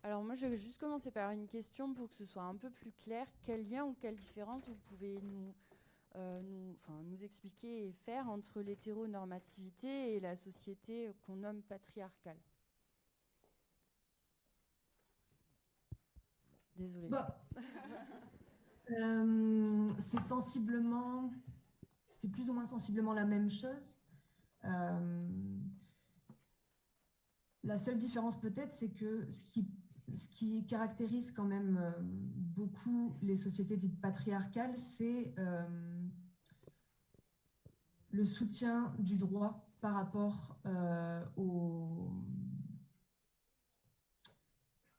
Alors moi, je vais juste commencer par une question pour que ce soit un peu plus clair. Quel lien ou quelle différence vous pouvez nous expliquer et faire entre l'hétéronormativité et la société qu'on nomme patriarcale? Désolée. Bah, c'est plus ou moins sensiblement la même chose. La seule différence peut-être, c'est que ce qui caractérise quand même beaucoup les sociétés dites patriarcales, c'est le soutien du droit par rapport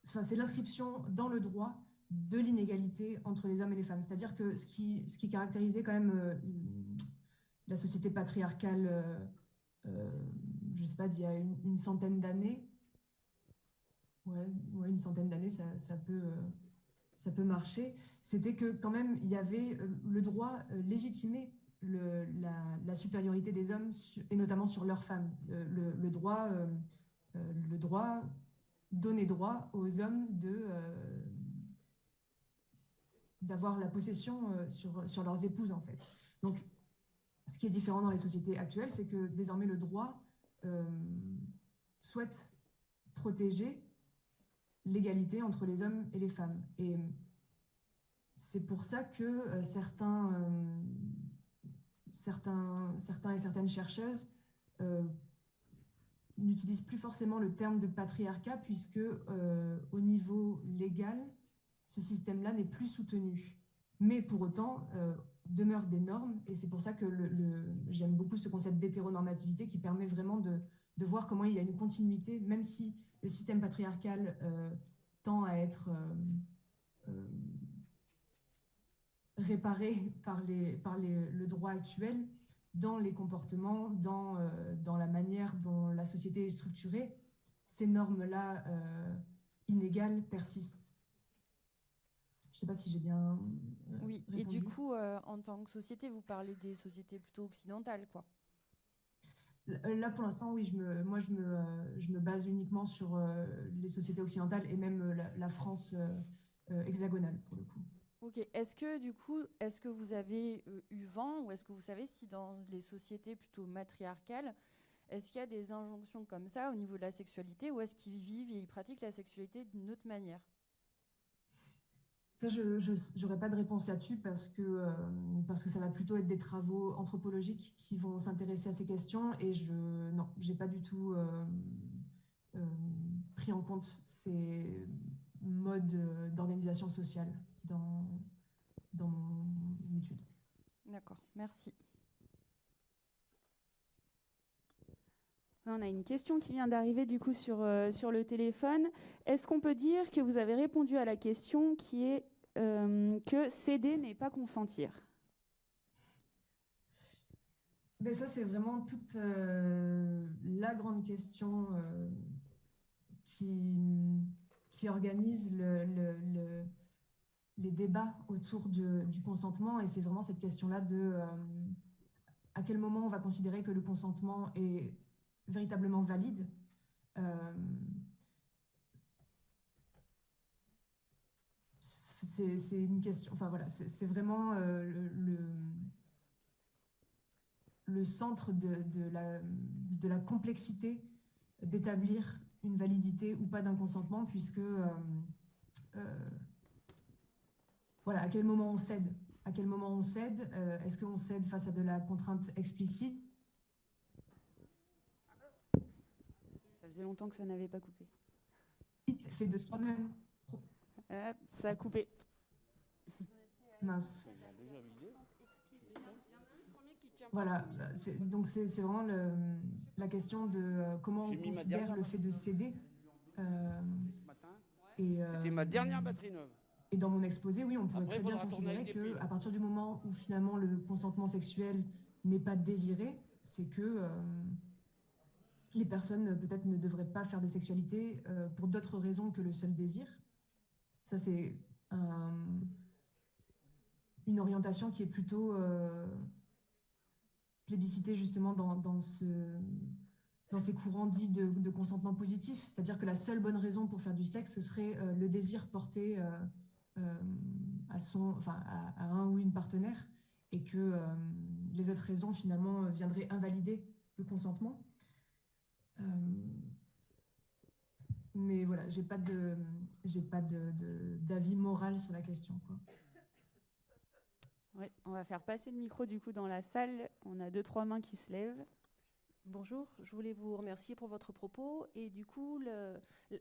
Enfin, c'est l'inscription dans le droit de l'inégalité entre les hommes et les femmes. C'est-à-dire que ce qui caractérisait quand même la société patriarcale, je ne sais pas, d'il y a une centaine d'années, ouais, une centaine d'années, ça peut marcher, c'était que quand même, il y avait le droit légitimé la supériorité des hommes, et notamment sur leurs femmes. Le droit donnait droit aux hommes d'avoir la possession sur leurs épouses, en fait. Donc, ce qui est différent dans les sociétés actuelles, c'est que désormais le droit souhaite protéger l'égalité entre les hommes et les femmes. Et c'est pour ça que certains et certaines chercheuses n'utilisent plus forcément le terme de patriarcat, puisque au niveau légal, ce système-là n'est plus soutenu. Mais pour autant, demeurent des normes, et c'est pour ça que j'aime beaucoup ce concept d'hétéronormativité qui permet vraiment de voir comment il y a une continuité, même si le système patriarcal tend à être réparé par le droit actuel, dans les comportements, dans la manière dont la société est structurée, ces normes-là inégales persistent. Je ne sais pas si j'ai bien oui, répondu. Et du coup, en tant que société, vous parlez des sociétés plutôt occidentales, quoi. Là, pour l'instant, oui, je me base uniquement sur les sociétés occidentales et même la France hexagonale, pour le coup. Ok. Est-ce que du coup, est-ce que vous avez eu vent, ou est-ce que vous savez si dans les sociétés plutôt matriarcales, est-ce qu'il y a des injonctions comme ça au niveau de la sexualité, ou est-ce qu'ils vivent et ils pratiquent la sexualité d'une autre manière? Ça, je n'aurai pas de réponse là-dessus parce que ça va plutôt être des travaux anthropologiques qui vont s'intéresser à ces questions, et non, je n'ai pas du tout pris en compte ces modes d'organisation sociale dans mon étude. D'accord, merci. On a une question qui vient d'arriver du coup sur le téléphone. Est-ce qu'on peut dire que vous avez répondu à la question qui est que céder n'est pas consentir? Ben ça, c'est vraiment toute la grande question qui organise les débats autour du consentement. Et c'est vraiment cette question-là de à quel moment on va considérer que le consentement est véritablement valide. C'est une question, enfin voilà, c'est vraiment le centre de la complexité d'établir une validité ou pas d'un consentement, puisque voilà, à quel moment on cède? À quel moment on cède? Est-ce qu'on cède face à de la contrainte explicite? Ça faisait longtemps que ça n'avait pas coupé. Fait de soi-même. Ça a coupé. Mince. Voilà, donc c'est vraiment la question de comment on considère le fait de céder. C'était ma dernière batterie neuve. Et dans mon exposé, oui, on pourrait très bien considérer qu'à partir du moment où finalement le consentement sexuel n'est pas désiré, c'est que les personnes peut-être ne devraient pas faire de sexualité pour d'autres raisons que le seul désir. Ça, c'est une orientation qui est plutôt plébiscitée justement dans ces courants dits de consentement positif. C'est-à-dire que la seule bonne raison pour faire du sexe, ce serait le désir porté à un ou une partenaire, et que les autres raisons finalement viendraient invalider le consentement. Mais voilà, j'ai pas d'avis moral sur la question, quoi. Oui, on va faire passer le micro du coup dans la salle. On a 2-3 mains qui se lèvent. Bonjour, je voulais vous remercier pour votre propos. Et du coup,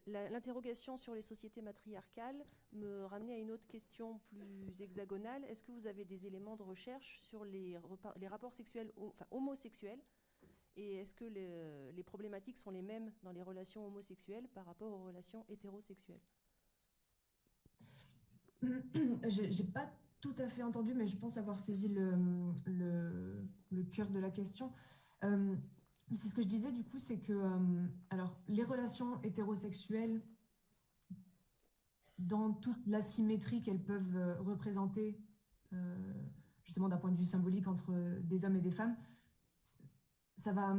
l'interrogation sur les sociétés matriarcales me ramenait à une autre question plus hexagonale. Est-ce que vous avez des éléments de recherche sur les rapports sexuels, enfin, homosexuels? Et est-ce que les problématiques sont les mêmes dans les relations homosexuelles par rapport aux relations hétérosexuelles? J'ai pas tout à fait entendu, mais je pense avoir saisi le cœur de la question. C'est ce que je disais, du coup, c'est que alors, les relations hétérosexuelles, dans toute l'asymétrie qu'elles peuvent représenter, justement d'un point de vue symbolique entre des hommes et des femmes, ça va,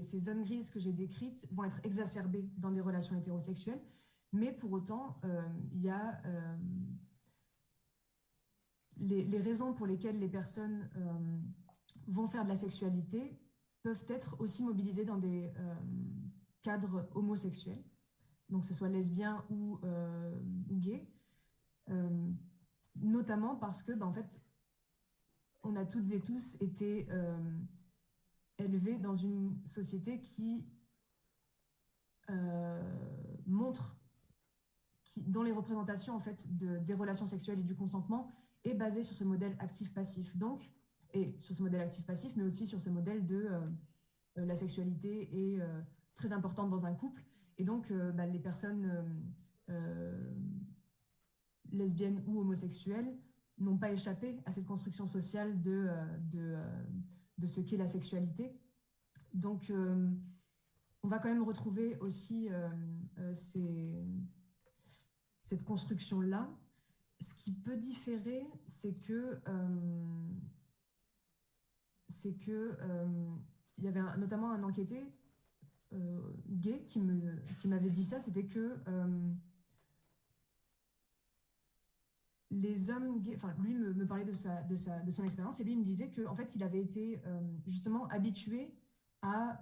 ces zones grises que j'ai décrites vont être exacerbées dans des relations hétérosexuelles, mais pour autant, il y a les raisons pour lesquelles les personnes vont faire de la sexualité peuvent être aussi mobilisées dans des cadres homosexuels, donc que ce soit lesbien ou gay, notamment parce que, en fait, on a toutes et tous été élevés dans une société qui montre, dont les représentations en fait, des relations sexuelles et du consentement est basée sur ce modèle actif-passif. Donc, et sur ce modèle actif-passif, mais aussi sur ce modèle de la sexualité est très importante dans un couple. Et donc, les personnes lesbiennes ou homosexuelles n'ont pas échappé à cette construction sociale de ce qu'est la sexualité. Donc, on va quand même retrouver aussi cette construction-là. Ce qui peut différer, c'est que il y avait notamment un enquêté gay qui m'avait dit ça, c'était que les hommes gays, enfin lui me parlait de son expérience, et lui il me disait qu'en fait il avait été justement habitué à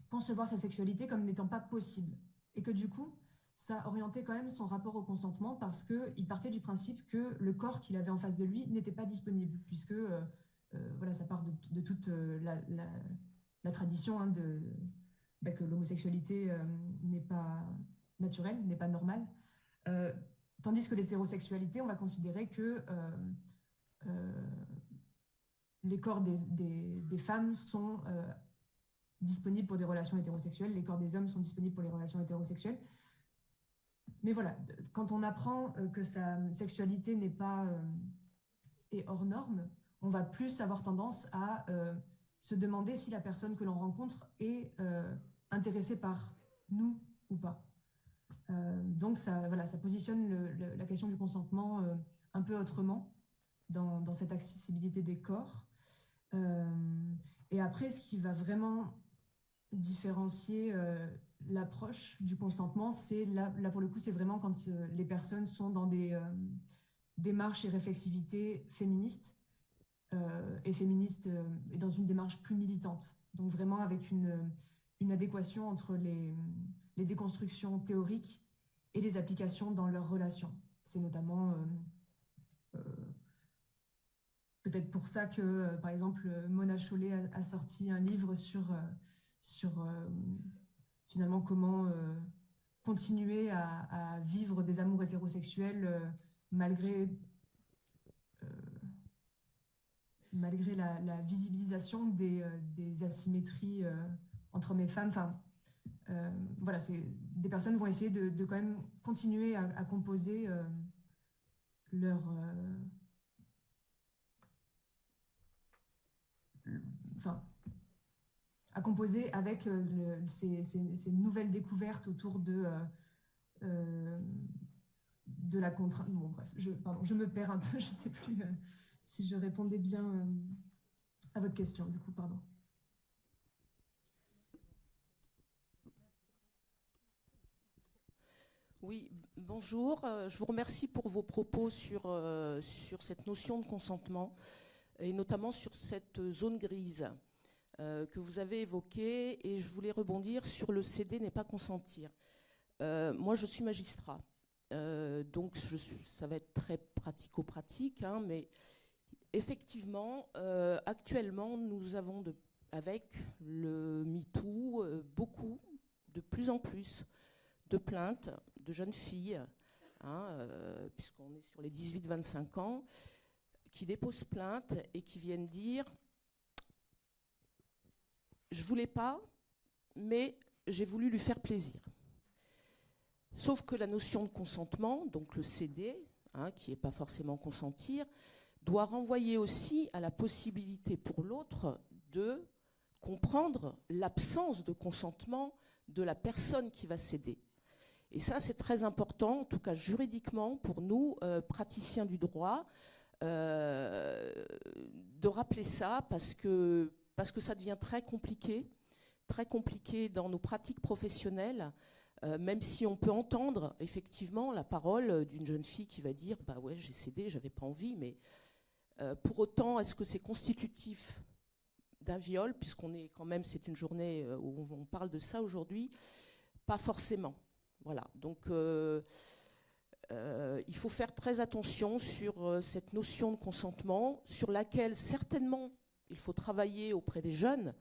concevoir sa sexualité comme n'étant pas possible, et que du coup ça orientait quand même son rapport au consentement, parce qu'il partait du principe que le corps qu'il avait en face de lui n'était pas disponible, puisque voilà, ça part de toute la tradition hein, que l'homosexualité n'est pas naturelle, n'est pas normale. Tandis que l'hétérosexualité, on va considérer que les corps des femmes sont disponibles pour des relations hétérosexuelles, les corps des hommes sont disponibles pour les relations hétérosexuelles. Mais voilà, quand on apprend que sa sexualité n'est pas est hors norme, on va plus avoir tendance à se demander si la personne que l'on rencontre est intéressée par nous ou pas. Donc ça, voilà, ça positionne la question du consentement un peu autrement dans cette accessibilité des corps. Et après, ce qui va vraiment différencier l'approche du consentement, c'est là pour le coup, c'est vraiment quand les personnes sont dans des démarches et réflexivités féministes et dans une démarche plus militante. Donc vraiment avec une adéquation entre les déconstructions théoriques et les applications dans leurs relations. C'est notamment peut-être pour ça que, par exemple, Mona Chollet a sorti un livre sur finalement comment continuer à vivre des amours hétérosexuels malgré la visibilisation des asymétries entre hommes et femmes. Enfin, voilà, des personnes vont essayer de quand même continuer à composer leur... enfin, à composer avec ces nouvelles découvertes autour de la contrainte. Bon, bref, je me perds un peu, je ne sais plus si je répondais bien à votre question, du coup, pardon. Oui, bonjour. Je vous remercie pour vos propos sur cette notion de consentement et notamment sur cette zone grise que vous avez évoquée, et je voulais rebondir sur le céder n'est pas consentir. Moi, je suis magistrat, donc ça va être très pratico-pratique, hein, mais effectivement, actuellement, nous avons avec le MeToo, de plus en plus de plaintes de jeunes filles, puisqu'on est sur les 18-25 ans, qui déposent plainte et qui viennent dire « Je ne voulais pas, mais j'ai voulu lui faire plaisir ». Sauf que la notion de consentement, donc le céder, qui n'est pas forcément consentir, doit renvoyer aussi à la possibilité pour l'autre de comprendre l'absence de consentement de la personne qui va céder. Et ça, c'est très important, en tout cas juridiquement, pour nous, praticiens du droit, de rappeler ça parce que ça devient très compliqué dans nos pratiques professionnelles, même si on peut entendre effectivement la parole d'une jeune fille qui va dire « bah ouais, j'ai cédé, j'avais pas envie », mais pour autant, est-ce que c'est constitutif d'un viol, puisqu'on est quand même, c'est une journée où on parle de ça aujourd'hui? Pas forcément. Voilà, donc il faut faire très attention sur cette notion de consentement, sur laquelle certainement il faut travailler auprès des jeunes,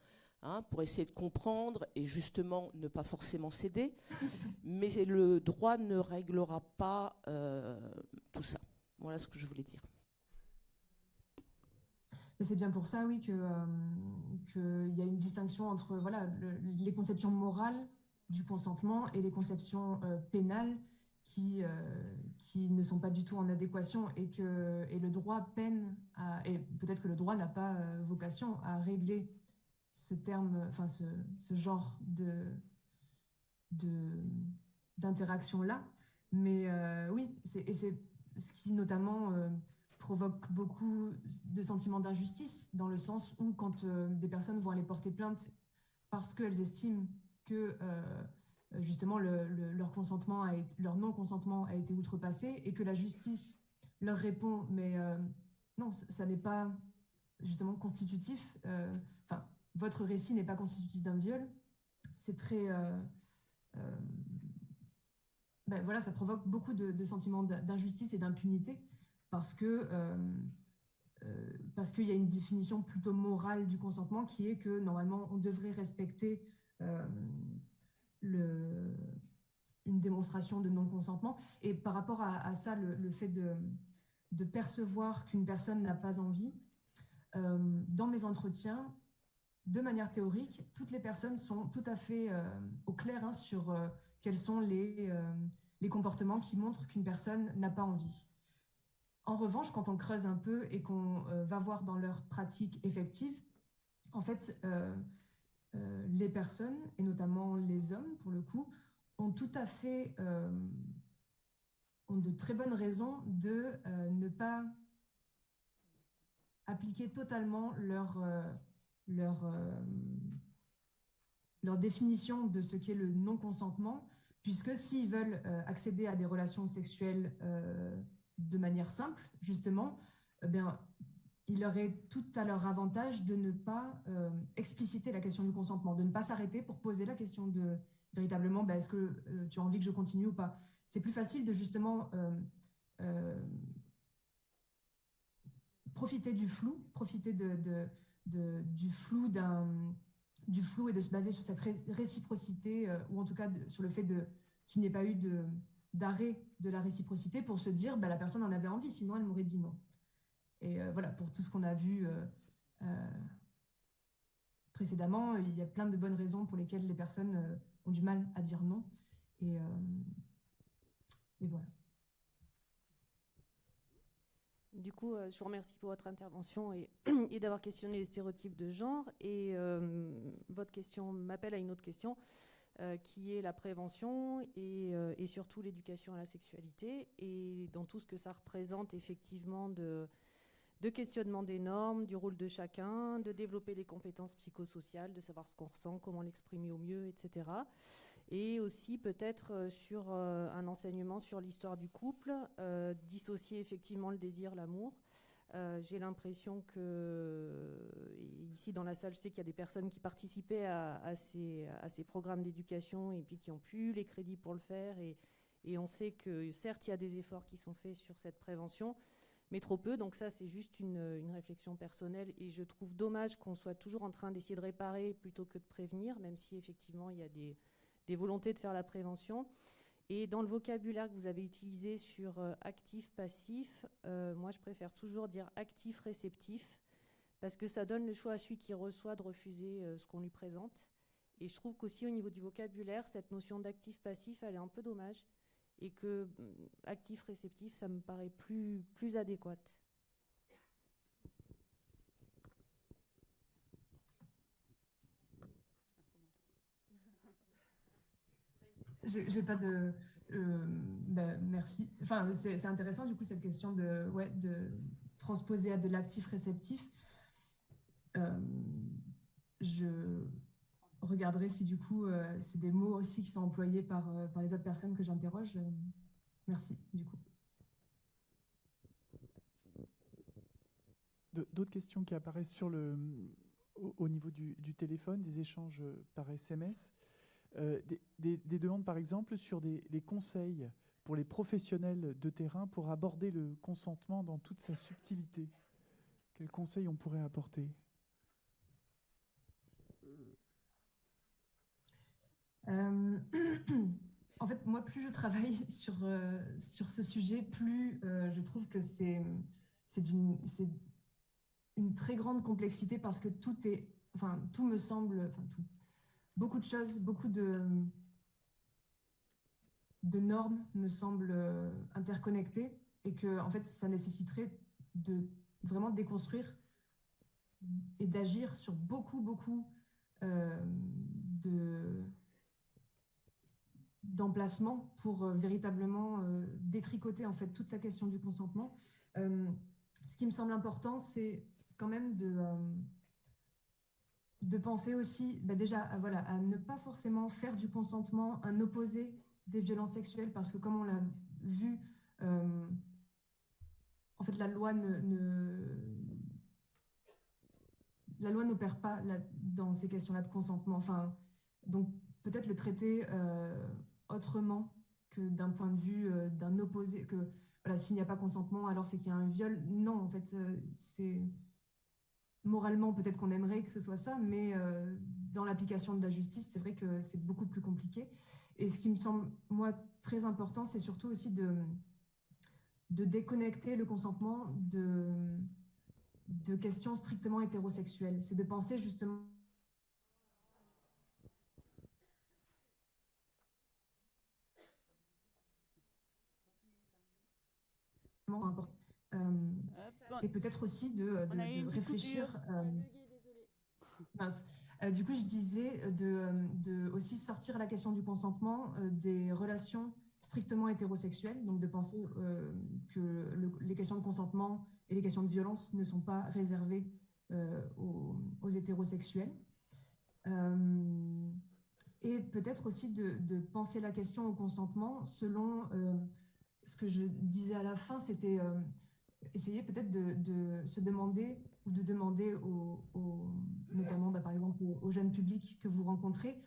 pour essayer de comprendre et justement ne pas forcément céder, mais le droit ne réglera pas tout ça. Voilà ce que je voulais dire. C'est bien pour ça, oui, qu'il y a une distinction entre les conceptions morales du consentement et les conceptions pénales qui ne sont pas du tout en adéquation et le droit peine et peut-être que le droit n'a pas vocation à régler ce terme, enfin ce genre d'interaction-là. Mais oui, c'est ce qui notamment provoque beaucoup de sentiments d'injustice, dans le sens où quand des personnes vont aller porter plainte parce qu'elles estiment que justement leur non-consentement a été outrepassé et que la justice leur répond mais non, ça n'est pas justement constitutif, votre récit n'est pas constitutif d'un viol, c'est très voilà, ça provoque beaucoup de sentiments d'injustice et d'impunité parce qu'il y a une définition plutôt morale du consentement qui est que normalement on devrait respecter une démonstration de non-consentement. Et par rapport à ça, le fait de percevoir qu'une personne n'a pas envie, dans mes entretiens, de manière théorique, toutes les personnes sont tout à fait au clair sur quels sont les comportements qui montrent qu'une personne n'a pas envie. En revanche, quand on creuse un peu et qu'on va voir dans leur pratique effective, en fait, les personnes, et notamment les hommes pour le coup, ont tout à fait ont de très bonnes raisons de ne pas appliquer totalement leur définition de ce qu'est le non-consentement, puisque s'ils veulent accéder à des relations sexuelles de manière simple, justement, il leur est tout à leur avantage de ne pas expliciter la question du consentement, de ne pas s'arrêter pour poser la question de véritablement, est-ce que tu as envie que je continue ou pas? C'est plus facile de justement profiter du flou, profiter du flou et de se baser sur cette réciprocité, ou en tout cas sur le fait qu'il n'y ait pas eu d'arrêt de la réciprocité pour se dire la personne en avait envie, sinon elle m'aurait dit non. Et voilà, pour tout ce qu'on a vu précédemment, il y a plein de bonnes raisons pour lesquelles les personnes ont du mal à dire non. Et voilà. Du coup, je vous remercie pour votre intervention et d'avoir questionné les stéréotypes de genre. Et votre question m'appelle à une autre question, qui est la prévention et surtout l'éducation à la sexualité. Et dans tout ce que ça représente effectivement de questionnement des normes, du rôle de chacun, de développer les compétences psychosociales, de savoir ce qu'on ressent, comment l'exprimer au mieux, etc. Et aussi peut-être sur un enseignement sur l'histoire du couple, dissocier effectivement le désir, l'amour. J'ai l'impression que, ici dans la salle, je sais qu'il y a des personnes qui participaient à ces programmes d'éducation et puis qui n'ont plus les crédits pour le faire. Et on sait que certes, il y a des efforts qui sont faits sur cette prévention, mais trop peu. Donc ça, c'est juste une réflexion personnelle. Et je trouve dommage qu'on soit toujours en train d'essayer de réparer plutôt que de prévenir, même si effectivement, il y a des volontés de faire la prévention. Et dans le vocabulaire que vous avez utilisé sur actif-passif, moi, je préfère toujours dire actif-réceptif, parce que ça donne le choix à celui qui reçoit de refuser ce qu'on lui présente. Et je trouve qu'aussi au niveau du vocabulaire, cette notion d'actif-passif, elle est un peu dommage. Et que actif-réceptif, ça me paraît plus adéquat. Je vais pas de... merci. Enfin, c'est intéressant, du coup, cette question de transposer à de l'actif-réceptif. Je regarderai si, du coup, c'est des mots aussi qui sont employés par les autres personnes que j'interroge. Merci, du coup. D'autres questions qui apparaissent au niveau du téléphone, des échanges par SMS. Des demandes, par exemple, sur des conseils pour les professionnels de terrain pour aborder le consentement dans toute sa subtilité. Quels conseils on pourrait apporter ? En fait, moi, plus je travaille sur ce sujet, plus je trouve que c'est une très grande complexité parce que tout me semble, beaucoup de choses, beaucoup de normes me semblent interconnectées et que, en fait, ça nécessiterait de vraiment déconstruire et d'agir sur beaucoup d'emplacements pour véritablement détricoter, en fait, toute la question du consentement. Ce qui me semble important, c'est quand même de penser aussi, déjà, à ne pas forcément faire du consentement un opposé des violences sexuelles, parce que comme on l'a vu, en fait, la loi n'opère pas dans ces questions-là de consentement. Enfin, donc peut-être le traiter autrement que d'un point de vue d'un opposé, que voilà, s'il n'y a pas consentement, alors c'est qu'il y a un viol. Non, en fait, c'est moralement peut-être qu'on aimerait que ce soit ça, mais dans l'application de la justice, c'est vrai que c'est beaucoup plus compliqué. Et ce qui me semble, moi, très important, c'est surtout aussi de déconnecter le consentement de questions strictement hétérosexuelles. C'est de penser justement important. Et peut-être aussi de réfléchir. Du coup, je disais de aussi sortir la question du consentement des relations strictement hétérosexuelles, donc de penser que les questions de consentement et les questions de violence ne sont pas réservées aux hétérosexuels. Et peut-être aussi de penser la question au consentement selon ce que je disais à la fin, c'était essayer peut-être de se demander ou de demander notamment par exemple aux jeunes publics que vous rencontrez,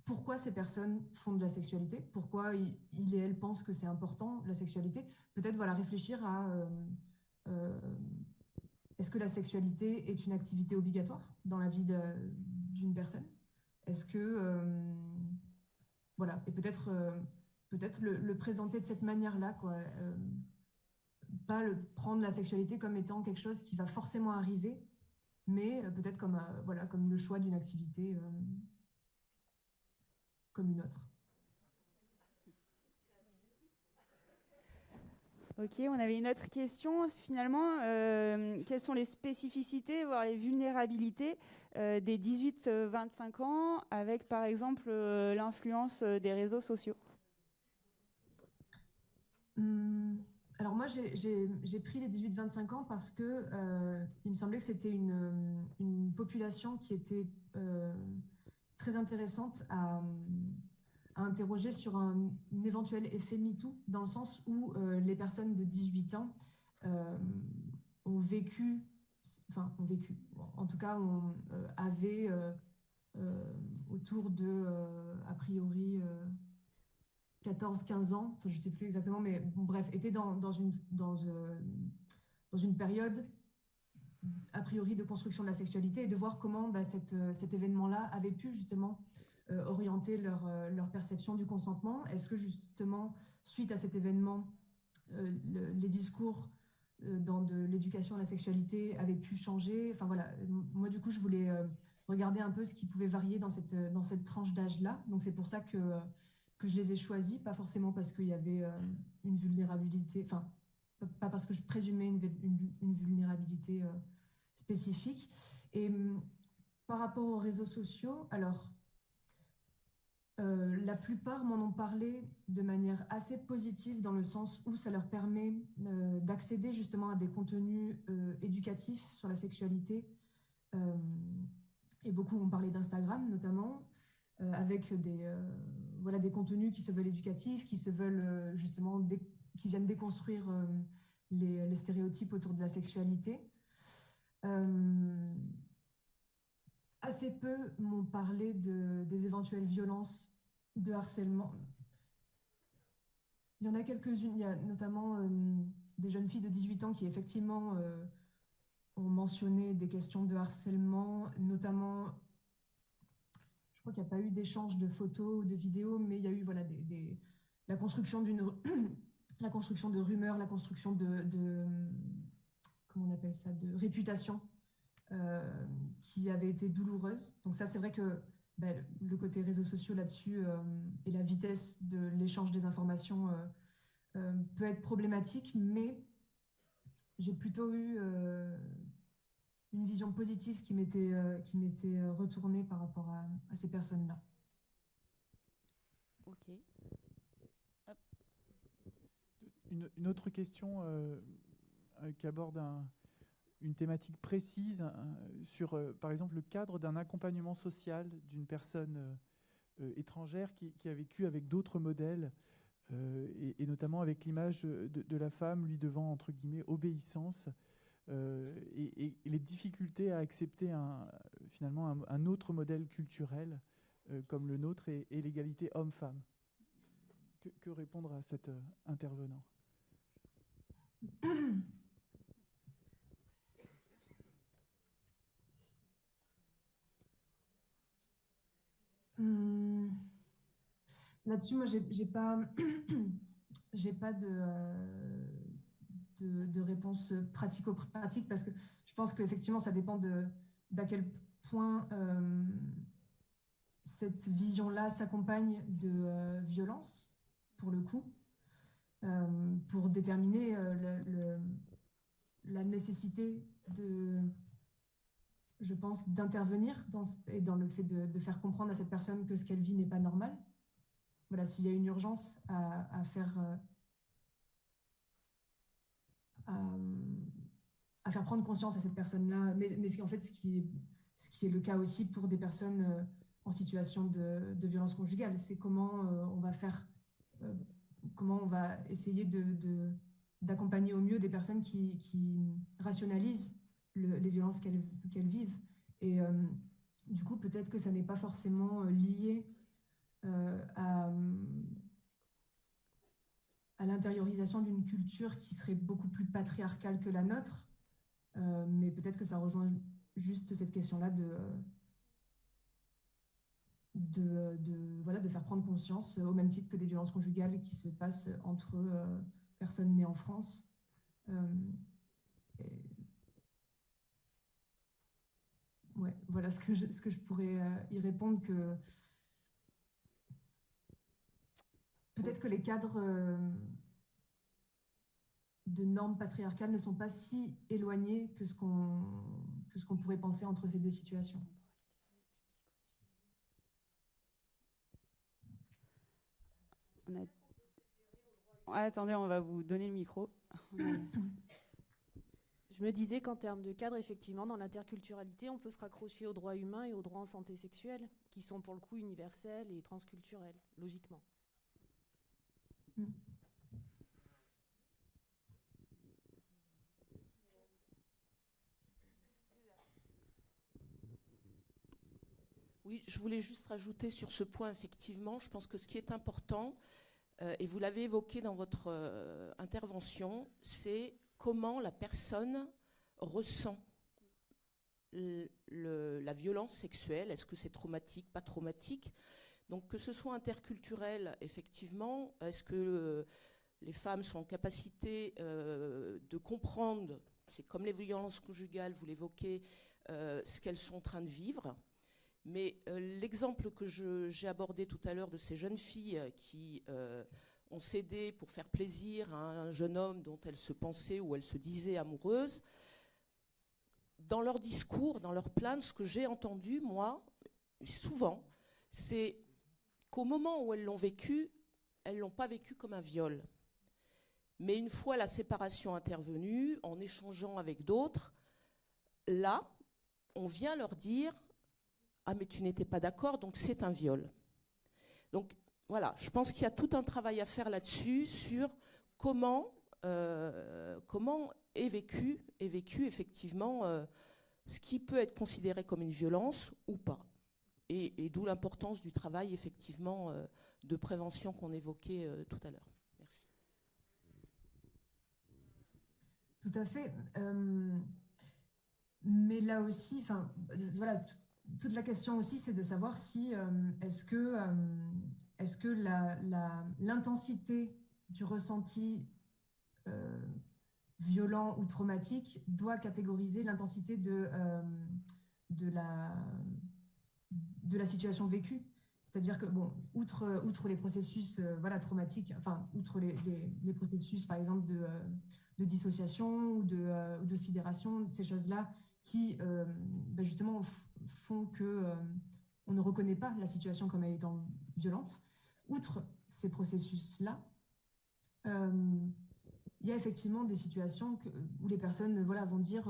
pourquoi ces personnes font de la sexualité, pourquoi ils et elles pensent que c'est important la sexualité. Peut-être réfléchir à est-ce que la sexualité est une activité obligatoire dans la vie d'une personne? Est-ce que et peut-être le présenter de cette manière-là, quoi. Pas prendre la sexualité comme étant quelque chose qui va forcément arriver, mais peut-être comme le choix d'une activité comme une autre. Ok, on avait une autre question. Finalement, quelles sont les spécificités, voire les vulnérabilités des 18-25 ans avec, par exemple, l'influence des réseaux sociaux? Alors moi, j'ai pris les 18-25 ans parce que il me semblait que c'était une population qui était très intéressante à interroger sur un éventuel effet MeToo, dans le sens où les personnes de 18 ans ont vécu, en tout cas, avaient autour de, a priori, 14-15 ans, je ne sais plus exactement, mais bon, bref, étaient dans dans une période a priori de construction de la sexualité et de voir comment cet événement-là avait pu justement orienter leur perception du consentement. Est-ce que justement, suite à cet événement, les discours dans de l'éducation à la sexualité avaient pu changer? Enfin voilà, moi du coup je voulais regarder un peu ce qui pouvait varier dans cette tranche d'âge-là. Donc c'est pour ça que je les ai choisis, pas forcément parce qu'il y avait une vulnérabilité, enfin pas parce que je présumais une vulnérabilité spécifique. Et par rapport aux réseaux sociaux, alors la plupart m'en ont parlé de manière assez positive dans le sens où ça leur permet d'accéder justement à des contenus éducatifs sur la sexualité. Et beaucoup ont parlé d'Instagram notamment, avec des contenus qui se veulent éducatifs, qui se veulent justement, qui viennent déconstruire les stéréotypes autour de la sexualité. Assez peu m'ont parlé des éventuelles violences, de harcèlement. Il y en a quelques-unes, il y a notamment des jeunes filles de 18 ans qui effectivement ont mentionné des questions de harcèlement, notamment, je crois qu'il n'y a pas eu d'échange de photos ou de vidéos, mais il y a eu voilà, la construction la construction de rumeurs, la construction comment on appelle ça, de réputation qui avait été douloureuse. Donc ça, c'est vrai que le côté réseaux sociaux là-dessus et la vitesse de l'échange des informations peut être problématique, mais j'ai plutôt eu une vision positive qui m'était retournée par rapport à ces personnes-là. Ok. Hop. Une autre question qui aborde une thématique précise sur, par exemple, le cadre d'un accompagnement social d'une personne étrangère qui a vécu avec d'autres modèles, et notamment avec l'image de la femme lui devant, entre guillemets, obéissance, et les difficultés à accepter finalement un autre modèle culturel comme le nôtre et l'égalité homme-femme. Que répondre à cet intervenant? Là-dessus, moi, j'ai pas de réponse pratico-pratique parce que je pense qu'effectivement, ça dépend d'à quel point cette vision-là s'accompagne de violence, pour le coup, pour déterminer la nécessité je pense, d'intervenir dans le fait de faire comprendre à cette personne que ce qu'elle vit n'est pas normal. Voilà, s'il y a une urgence à faire prendre conscience à cette personne-là, mais en fait, ce qui est le cas aussi pour des personnes en situation de violence conjugale, c'est comment on va essayer d'accompagner au mieux des personnes qui rationalisent les violences qu'elles vivent. Et du coup, peut-être que ça n'est pas forcément lié à l'intériorisation d'une culture qui serait beaucoup plus patriarcale que la nôtre, mais peut-être que ça rejoint juste cette question-là de faire prendre conscience, au même titre que des violences conjugales qui se passent entre personnes nées en France. Ouais, voilà ce que je pourrais y répondre, que peut-être que les cadres de normes patriarcales ne sont pas si éloignés que ce qu'on pourrait penser entre ces deux situations. Attendez, on va vous donner le micro. Je me disais qu'en termes de cadre, effectivement, dans l'interculturalité, on peut se raccrocher aux droits humains et aux droits en santé sexuelle, qui sont pour le coup universels et transculturels, logiquement. Oui, je voulais juste rajouter sur ce point, effectivement, je pense que ce qui est important, et vous l'avez évoqué dans votre intervention, c'est comment la personne ressent la violence sexuelle. Est-ce que c'est traumatique, pas traumatique? Donc que ce soit interculturel, effectivement, est-ce que les femmes sont en capacité de comprendre, c'est comme les violences conjugales, vous l'évoquez, ce qu'elles sont en train de vivre. Mais l'exemple que j'ai abordé tout à l'heure de ces jeunes filles qui ont cédé pour faire plaisir à un jeune homme dont elles se pensaient ou elles se disaient amoureuses, dans leur discours, dans leur plainte, ce que j'ai entendu, moi, souvent, c'est qu'au moment où elles l'ont vécu, elles ne l'ont pas vécu comme un viol. Mais une fois la séparation intervenue, en échangeant avec d'autres, là, on vient leur dire « Ah, mais tu n'étais pas d'accord, donc c'est un viol ». Donc, voilà, je pense qu'il y a tout un travail à faire là-dessus, sur comment est vécu effectivement ce qui peut être considéré comme une violence ou pas. Et d'où l'importance du travail, effectivement, de prévention qu'on évoquait tout à l'heure. Merci. Tout à fait. Mais là aussi, voilà, toute la question aussi, c'est de savoir si est-ce que l'intensité du ressenti violent ou traumatique doit catégoriser l'intensité de la situation vécue. C'est-à-dire que, bon, outre les processus traumatiques, enfin, outre les processus, par exemple, de dissociation ou de sidération, ces choses-là qui, justement, font qu'on ne reconnaît pas la situation comme étant violente. Outre ces processus-là, il y a effectivement des situations où les personnes vont dire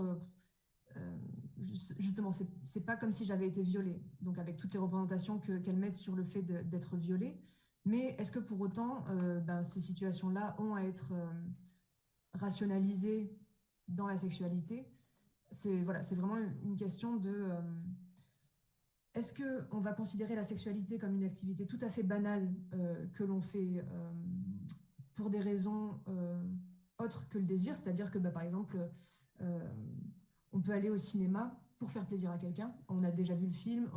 justement, c'est pas comme si j'avais été violée, donc avec toutes les représentations qu'elles mettent sur le fait d'être violée, mais est-ce que pour autant ces situations-là ont à être rationalisées dans la sexualité? C'est vraiment une question de est-ce qu'on va considérer la sexualité comme une activité tout à fait banale que l'on fait pour des raisons autres que le désir, c'est-à-dire que par exemple on peut aller au cinéma pour faire plaisir à quelqu'un, on a déjà vu le film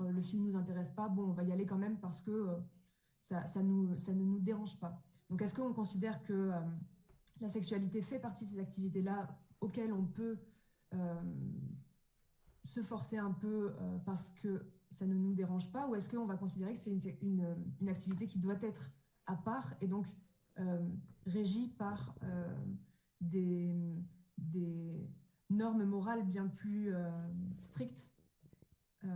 nous intéresse pas, bon on va y aller quand même parce que ça ne nous dérange pas. Donc est-ce qu'on considère que la sexualité fait partie de ces activités-là auxquelles on peut se forcer un peu parce que ça ne nous dérange pas, ou est-ce qu'on va considérer que c'est une activité qui doit être à part et donc régie par des normes morales bien plus strictes. Et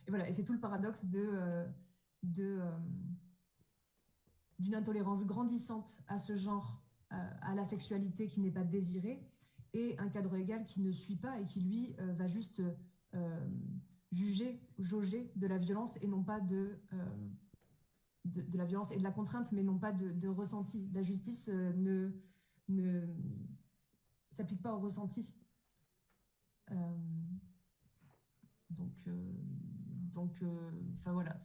voilà, et c'est tout le paradoxe d'une intolérance grandissante à ce genre, à la sexualité qui n'est pas désirée, et un cadre légal qui ne suit pas et qui, lui, va juste juger, jauger de la violence et non pas de la violence et de la contrainte, mais non pas de ressenti. La justice ne s'applique pas au ressenti. Voilà,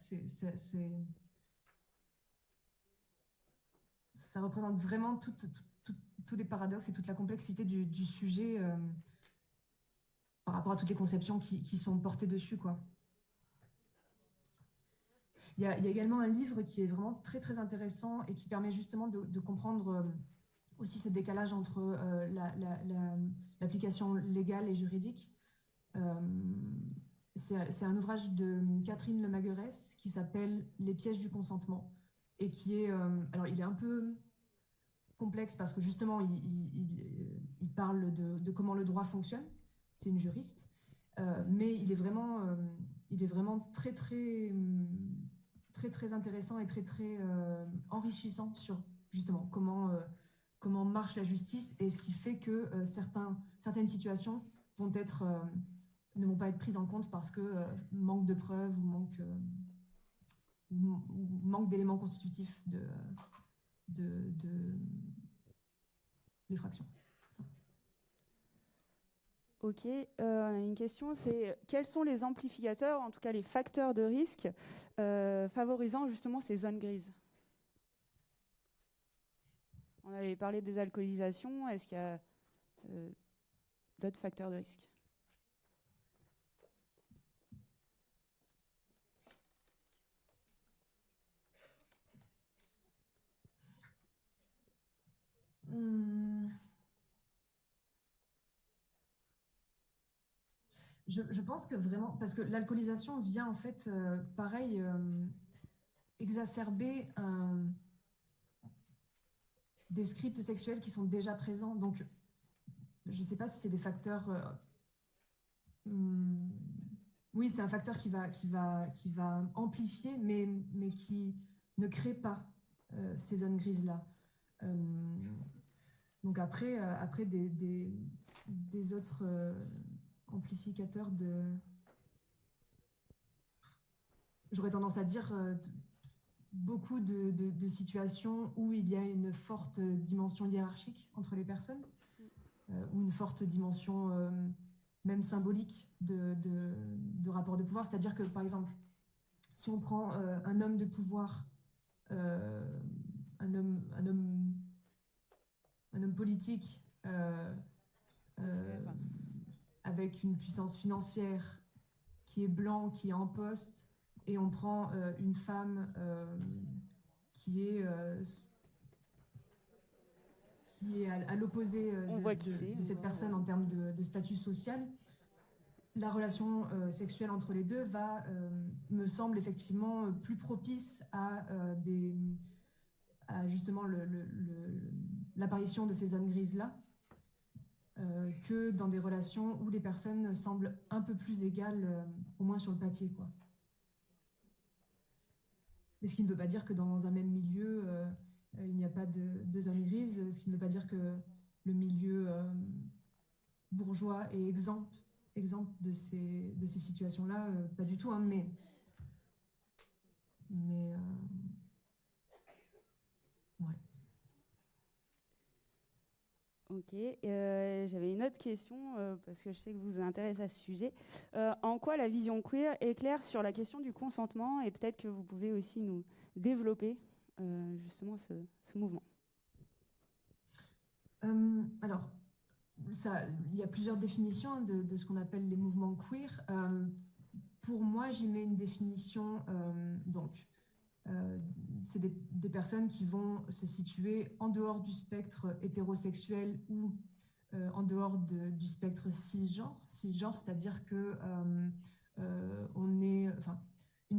ça représente vraiment tous les paradoxes et toute la complexité du sujet par rapport à toutes les conceptions qui sont portées dessus, quoi. Il y a également un livre qui est vraiment très très intéressant et qui permet justement de comprendre aussi ce décalage entre l'application légale et juridique. C'est un ouvrage de Catherine Lemaguerès qui s'appelle « Les pièges du consentement » et qui est, alors il est un peu complexe parce que justement il parle de comment le droit fonctionne, c'est une juriste, mais il est vraiment très très très très intéressant et très très enrichissant sur justement comment marche la justice et ce qui fait que certaines situations ne vont pas être prises en compte parce que manque de preuves ou manque d'éléments constitutifs de l'effraction. Ok, une question, c'est quels sont les amplificateurs, en tout cas les facteurs de risque favorisant justement ces zones grises? On avait parlé des alcoolisations. Est-ce qu'il y a d'autres facteurs de risque? Je pense que vraiment, parce que l'alcoolisation vient en fait, pareil, exacerber des scripts sexuels qui sont déjà présents. Donc, je ne sais pas si c'est des facteurs... oui, c'est un facteur qui va amplifier, mais qui ne crée pas ces zones grises-là. Donc après des autres amplificateurs j'aurais tendance à dire beaucoup de situations où il y a une forte dimension hiérarchique entre les personnes, ou une forte dimension même symbolique de rapport de pouvoir. C'est-à-dire que, par exemple, si on prend un homme de pouvoir, un homme politique avec une puissance financière, qui est blanc, qui est en poste, et on prend une femme qui est à l'opposé de cette personne en termes de statut social, la relation sexuelle entre les deux me semble effectivement plus propice à justement l'apparition de ces zones grises-là, que dans des relations où les personnes semblent un peu plus égales, au moins sur le papier, quoi. Mais ce qui ne veut pas dire que dans un même milieu, il n'y a pas de zone grise, ce qui ne veut pas dire que le milieu bourgeois est exempt de ces situations-là, pas du tout, hein, mais ouais. Ok, j'avais une autre question, parce que je sais que vous vous intéressez à ce sujet. En quoi la vision queer est claire sur la question du consentement, et peut-être que vous pouvez aussi nous développer justement ce mouvement? Alors, il y a plusieurs définitions de ce qu'on appelle les mouvements queer. Pour moi, j'y mets une définition, c'est des personnes qui vont se situer en dehors du spectre hétérosexuel ou en dehors du spectre cisgenre. Cisgenre, c'est-à-dire que une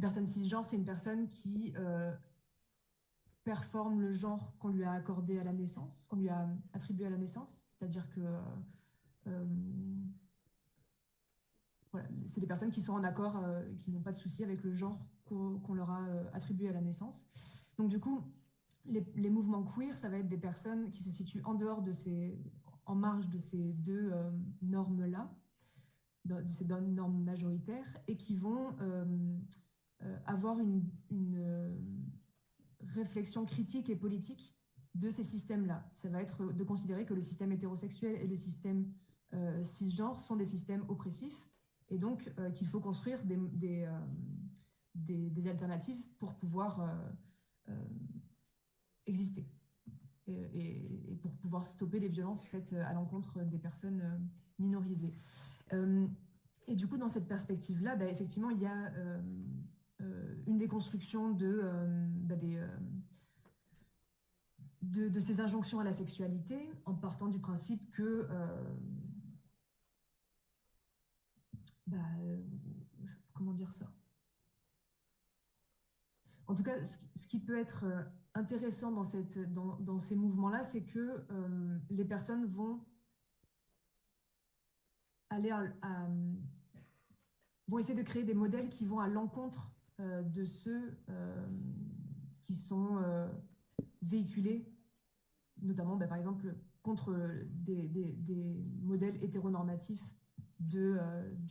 personne cisgenre, c'est une personne qui performe le genre qu'on lui a accordé à la naissance, qu'on lui a attribué à la naissance. C'est-à-dire que voilà, c'est des personnes qui sont en accord, qui n'ont pas de souci avec le genre qu'on leur a attribué à la naissance. Donc du coup, les mouvements queer, ça va être des personnes qui se situent en marge de ces deux normes-là, de ces deux normes majoritaires, et qui vont avoir une réflexion critique et politique de ces systèmes-là. Ça va être de considérer que le système hétérosexuel et le système cisgenre sont des systèmes oppressifs, et donc qu'il faut construire des alternatives pour pouvoir exister et pour pouvoir stopper les violences faites à l'encontre des personnes minorisées. Et du coup, dans cette perspective-là, effectivement, il y a une déconstruction de ces injonctions à la sexualité, en partant du principe que comment dire ça? En tout cas, ce qui peut être intéressant dans ces mouvements-là, c'est que les personnes vont aller vont essayer de créer des modèles qui vont à l'encontre de ceux qui sont véhiculés, notamment par exemple contre des modèles hétéronormatifs du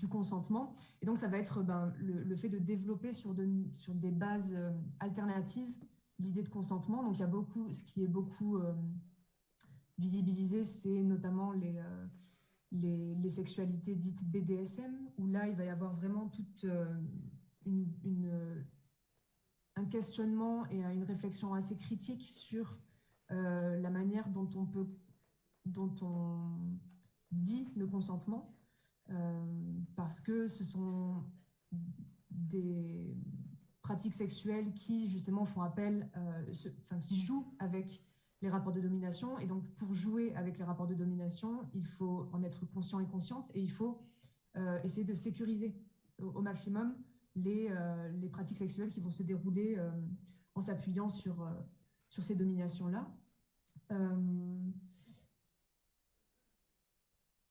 consentement. Et donc ça va être le fait de développer sur des bases alternatives l'idée de consentement. Donc il y a ce qui est beaucoup visibilisé, c'est notamment les sexualités dites BDSM, où là il va y avoir vraiment toute un questionnement et une réflexion assez critique sur la manière dont on dit le consentement, parce que ce sont des pratiques sexuelles qui justement font appel, qui jouent avec les rapports de domination. Et donc pour jouer avec les rapports de domination, il faut en être conscient et consciente, et il faut essayer de sécuriser au maximum les pratiques sexuelles qui vont se dérouler en s'appuyant sur ces dominations-là.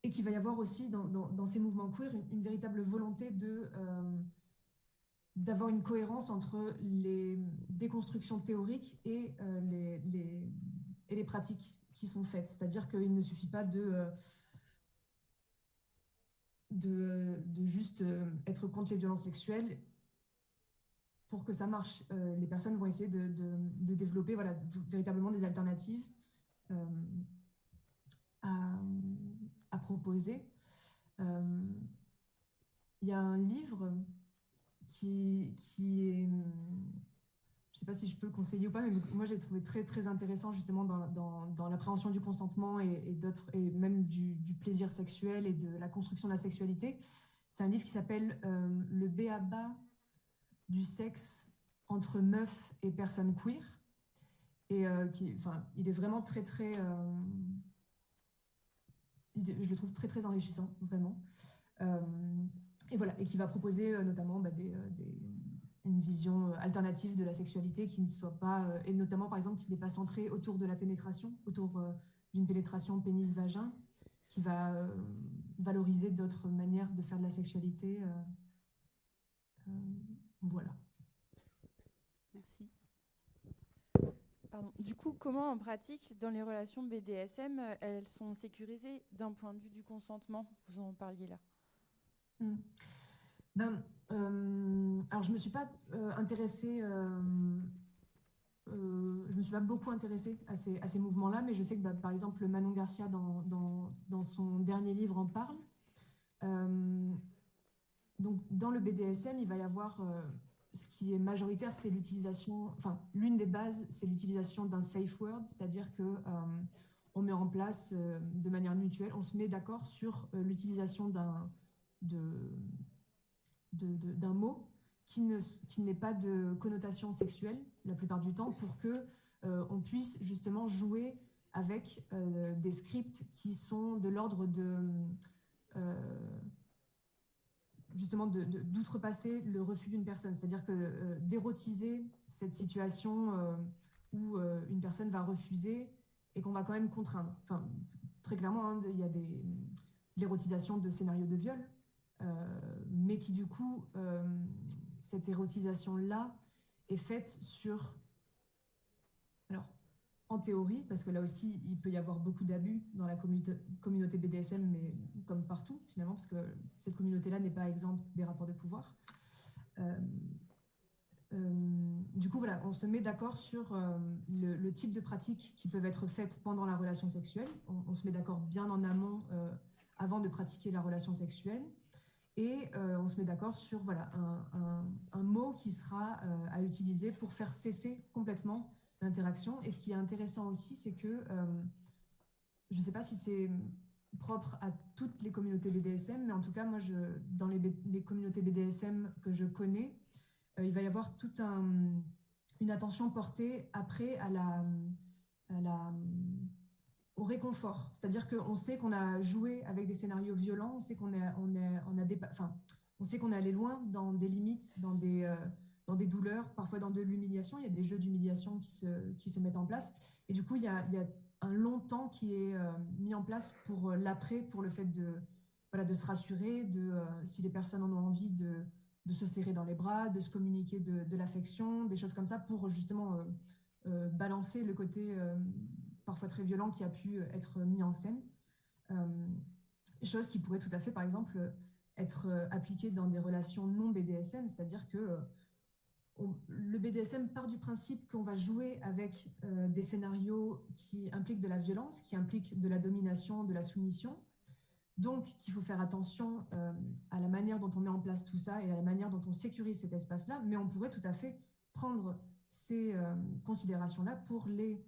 Et qu'il va y avoir aussi dans ces mouvements queer une véritable volonté d'avoir une cohérence entre les déconstructions théoriques et les pratiques qui sont faites. C'est-à-dire qu'il ne suffit pas de juste être contre les violences sexuelles pour que ça marche. Les personnes vont essayer de développer véritablement des alternatives à proposer. Il y a un livre qui est, je ne sais pas si je peux le conseiller ou pas, mais moi j'ai trouvé très, très intéressant justement dans l'appréhension du consentement et même du plaisir sexuel et de la construction de la sexualité. C'est un livre qui s'appelle Le b.a.-ba du sexe entre meufs et personnes queer. Et il est vraiment très, très... je le trouve très, très enrichissant, vraiment. Et voilà, et qui va proposer notamment une vision alternative de la sexualité qui ne soit pas, et notamment par exemple qui n'est pas centrée autour de la pénétration, autour d'une pénétration pénis-vagin, qui va valoriser d'autres manières de faire de la sexualité. Voilà. Merci. Pardon. Du coup, comment en pratique, dans les relations BDSM, elles sont sécurisées d'un point de vue du consentement? Vous en parliez là. Alors, je ne me suis pas intéressée, je me suis pas beaucoup intéressée à ces mouvements-là, mais je sais que par exemple Manon Garcia dans son dernier livre en parle. Donc dans le BDSM, il va y avoir ce qui est majoritaire, c'est l'utilisation, enfin l'une des bases, c'est l'utilisation d'un safe word, c'est-à-dire que on met en place de manière mutuelle, on se met d'accord sur l'utilisation d'un mot qui n'ait pas de connotation sexuelle la plupart du temps, pour que on puisse justement jouer avec des scripts qui sont de l'ordre justement d'outrepasser le refus d'une personne, c'est-à-dire que d'érotiser cette situation où une personne va refuser et qu'on va quand même contraindre. Enfin, très clairement, hein, il y a l'érotisation de scénarios de viol, mais qui du coup, cette érotisation-là est faite sur... Alors, en théorie, parce que là aussi, il peut y avoir beaucoup d'abus dans la communauté BDSM, mais comme partout, finalement, parce que cette communauté-là n'est pas exempte des rapports de pouvoir. Du coup, voilà, on se met d'accord sur le type de pratiques qui peuvent être faites pendant la relation sexuelle. On se met d'accord bien en amont, avant de pratiquer la relation sexuelle. Et on se met d'accord sur voilà, un mot qui sera à utiliser pour faire cesser complètement l'interaction. Et ce qui est intéressant aussi, c'est que, je ne sais pas si c'est propre à toutes les communautés BDSM, mais en tout cas, moi, dans les communautés BDSM que je connais, il va y avoir toute une attention portée après au réconfort. C'est-à-dire qu'on sait qu'on a joué avec des scénarios violents, on sait qu'on on sait qu'on est allé loin dans des limites, dans des douleurs, parfois dans de l'humiliation. Il y a des jeux d'humiliation qui se mettent en place. Et du coup, il y a un long temps qui est mis en place pour l'après, pour le fait de se rassurer, si les personnes en ont envie, de se serrer dans les bras, de se communiquer de l'affection, des choses comme ça, pour justement balancer le côté parfois très violent qui a pu être mis en scène. Chose qui pourrait tout à fait, par exemple, être appliquée dans des relations non BDSM, c'est-à-dire que le BDSM part du principe qu'on va jouer avec des scénarios qui impliquent de la violence, qui impliquent de la domination, de la soumission. Donc, qu'il faut faire attention à la manière dont on met en place tout ça et à la manière dont on sécurise cet espace-là, mais on pourrait tout à fait prendre ces considérations-là pour les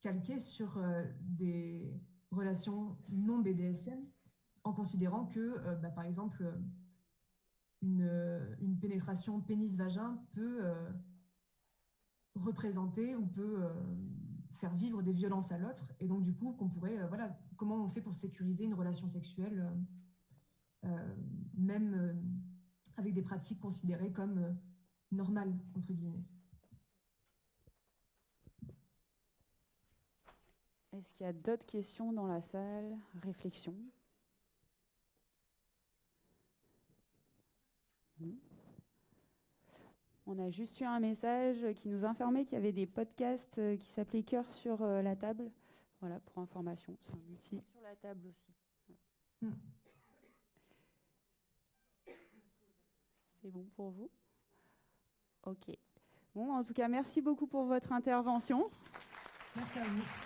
calqué sur des relations non BDSM, en considérant que, par exemple, une pénétration pénis-vagin peut représenter ou peut faire vivre des violences à l'autre, et donc du coup qu'on pourrait, comment on fait pour sécuriser une relation sexuelle, même avec des pratiques considérées comme normales, entre guillemets. Est-ce qu'il y a d'autres questions dans la salle? Réflexion? On a juste eu un message qui nous informait qu'il y avait des podcasts qui s'appelaient Cœur sur la table. Voilà, pour information, c'est un outil. Sur la table aussi. C'est bon pour vous? Ok. Bon, en tout cas, merci beaucoup pour votre intervention. Merci à vous.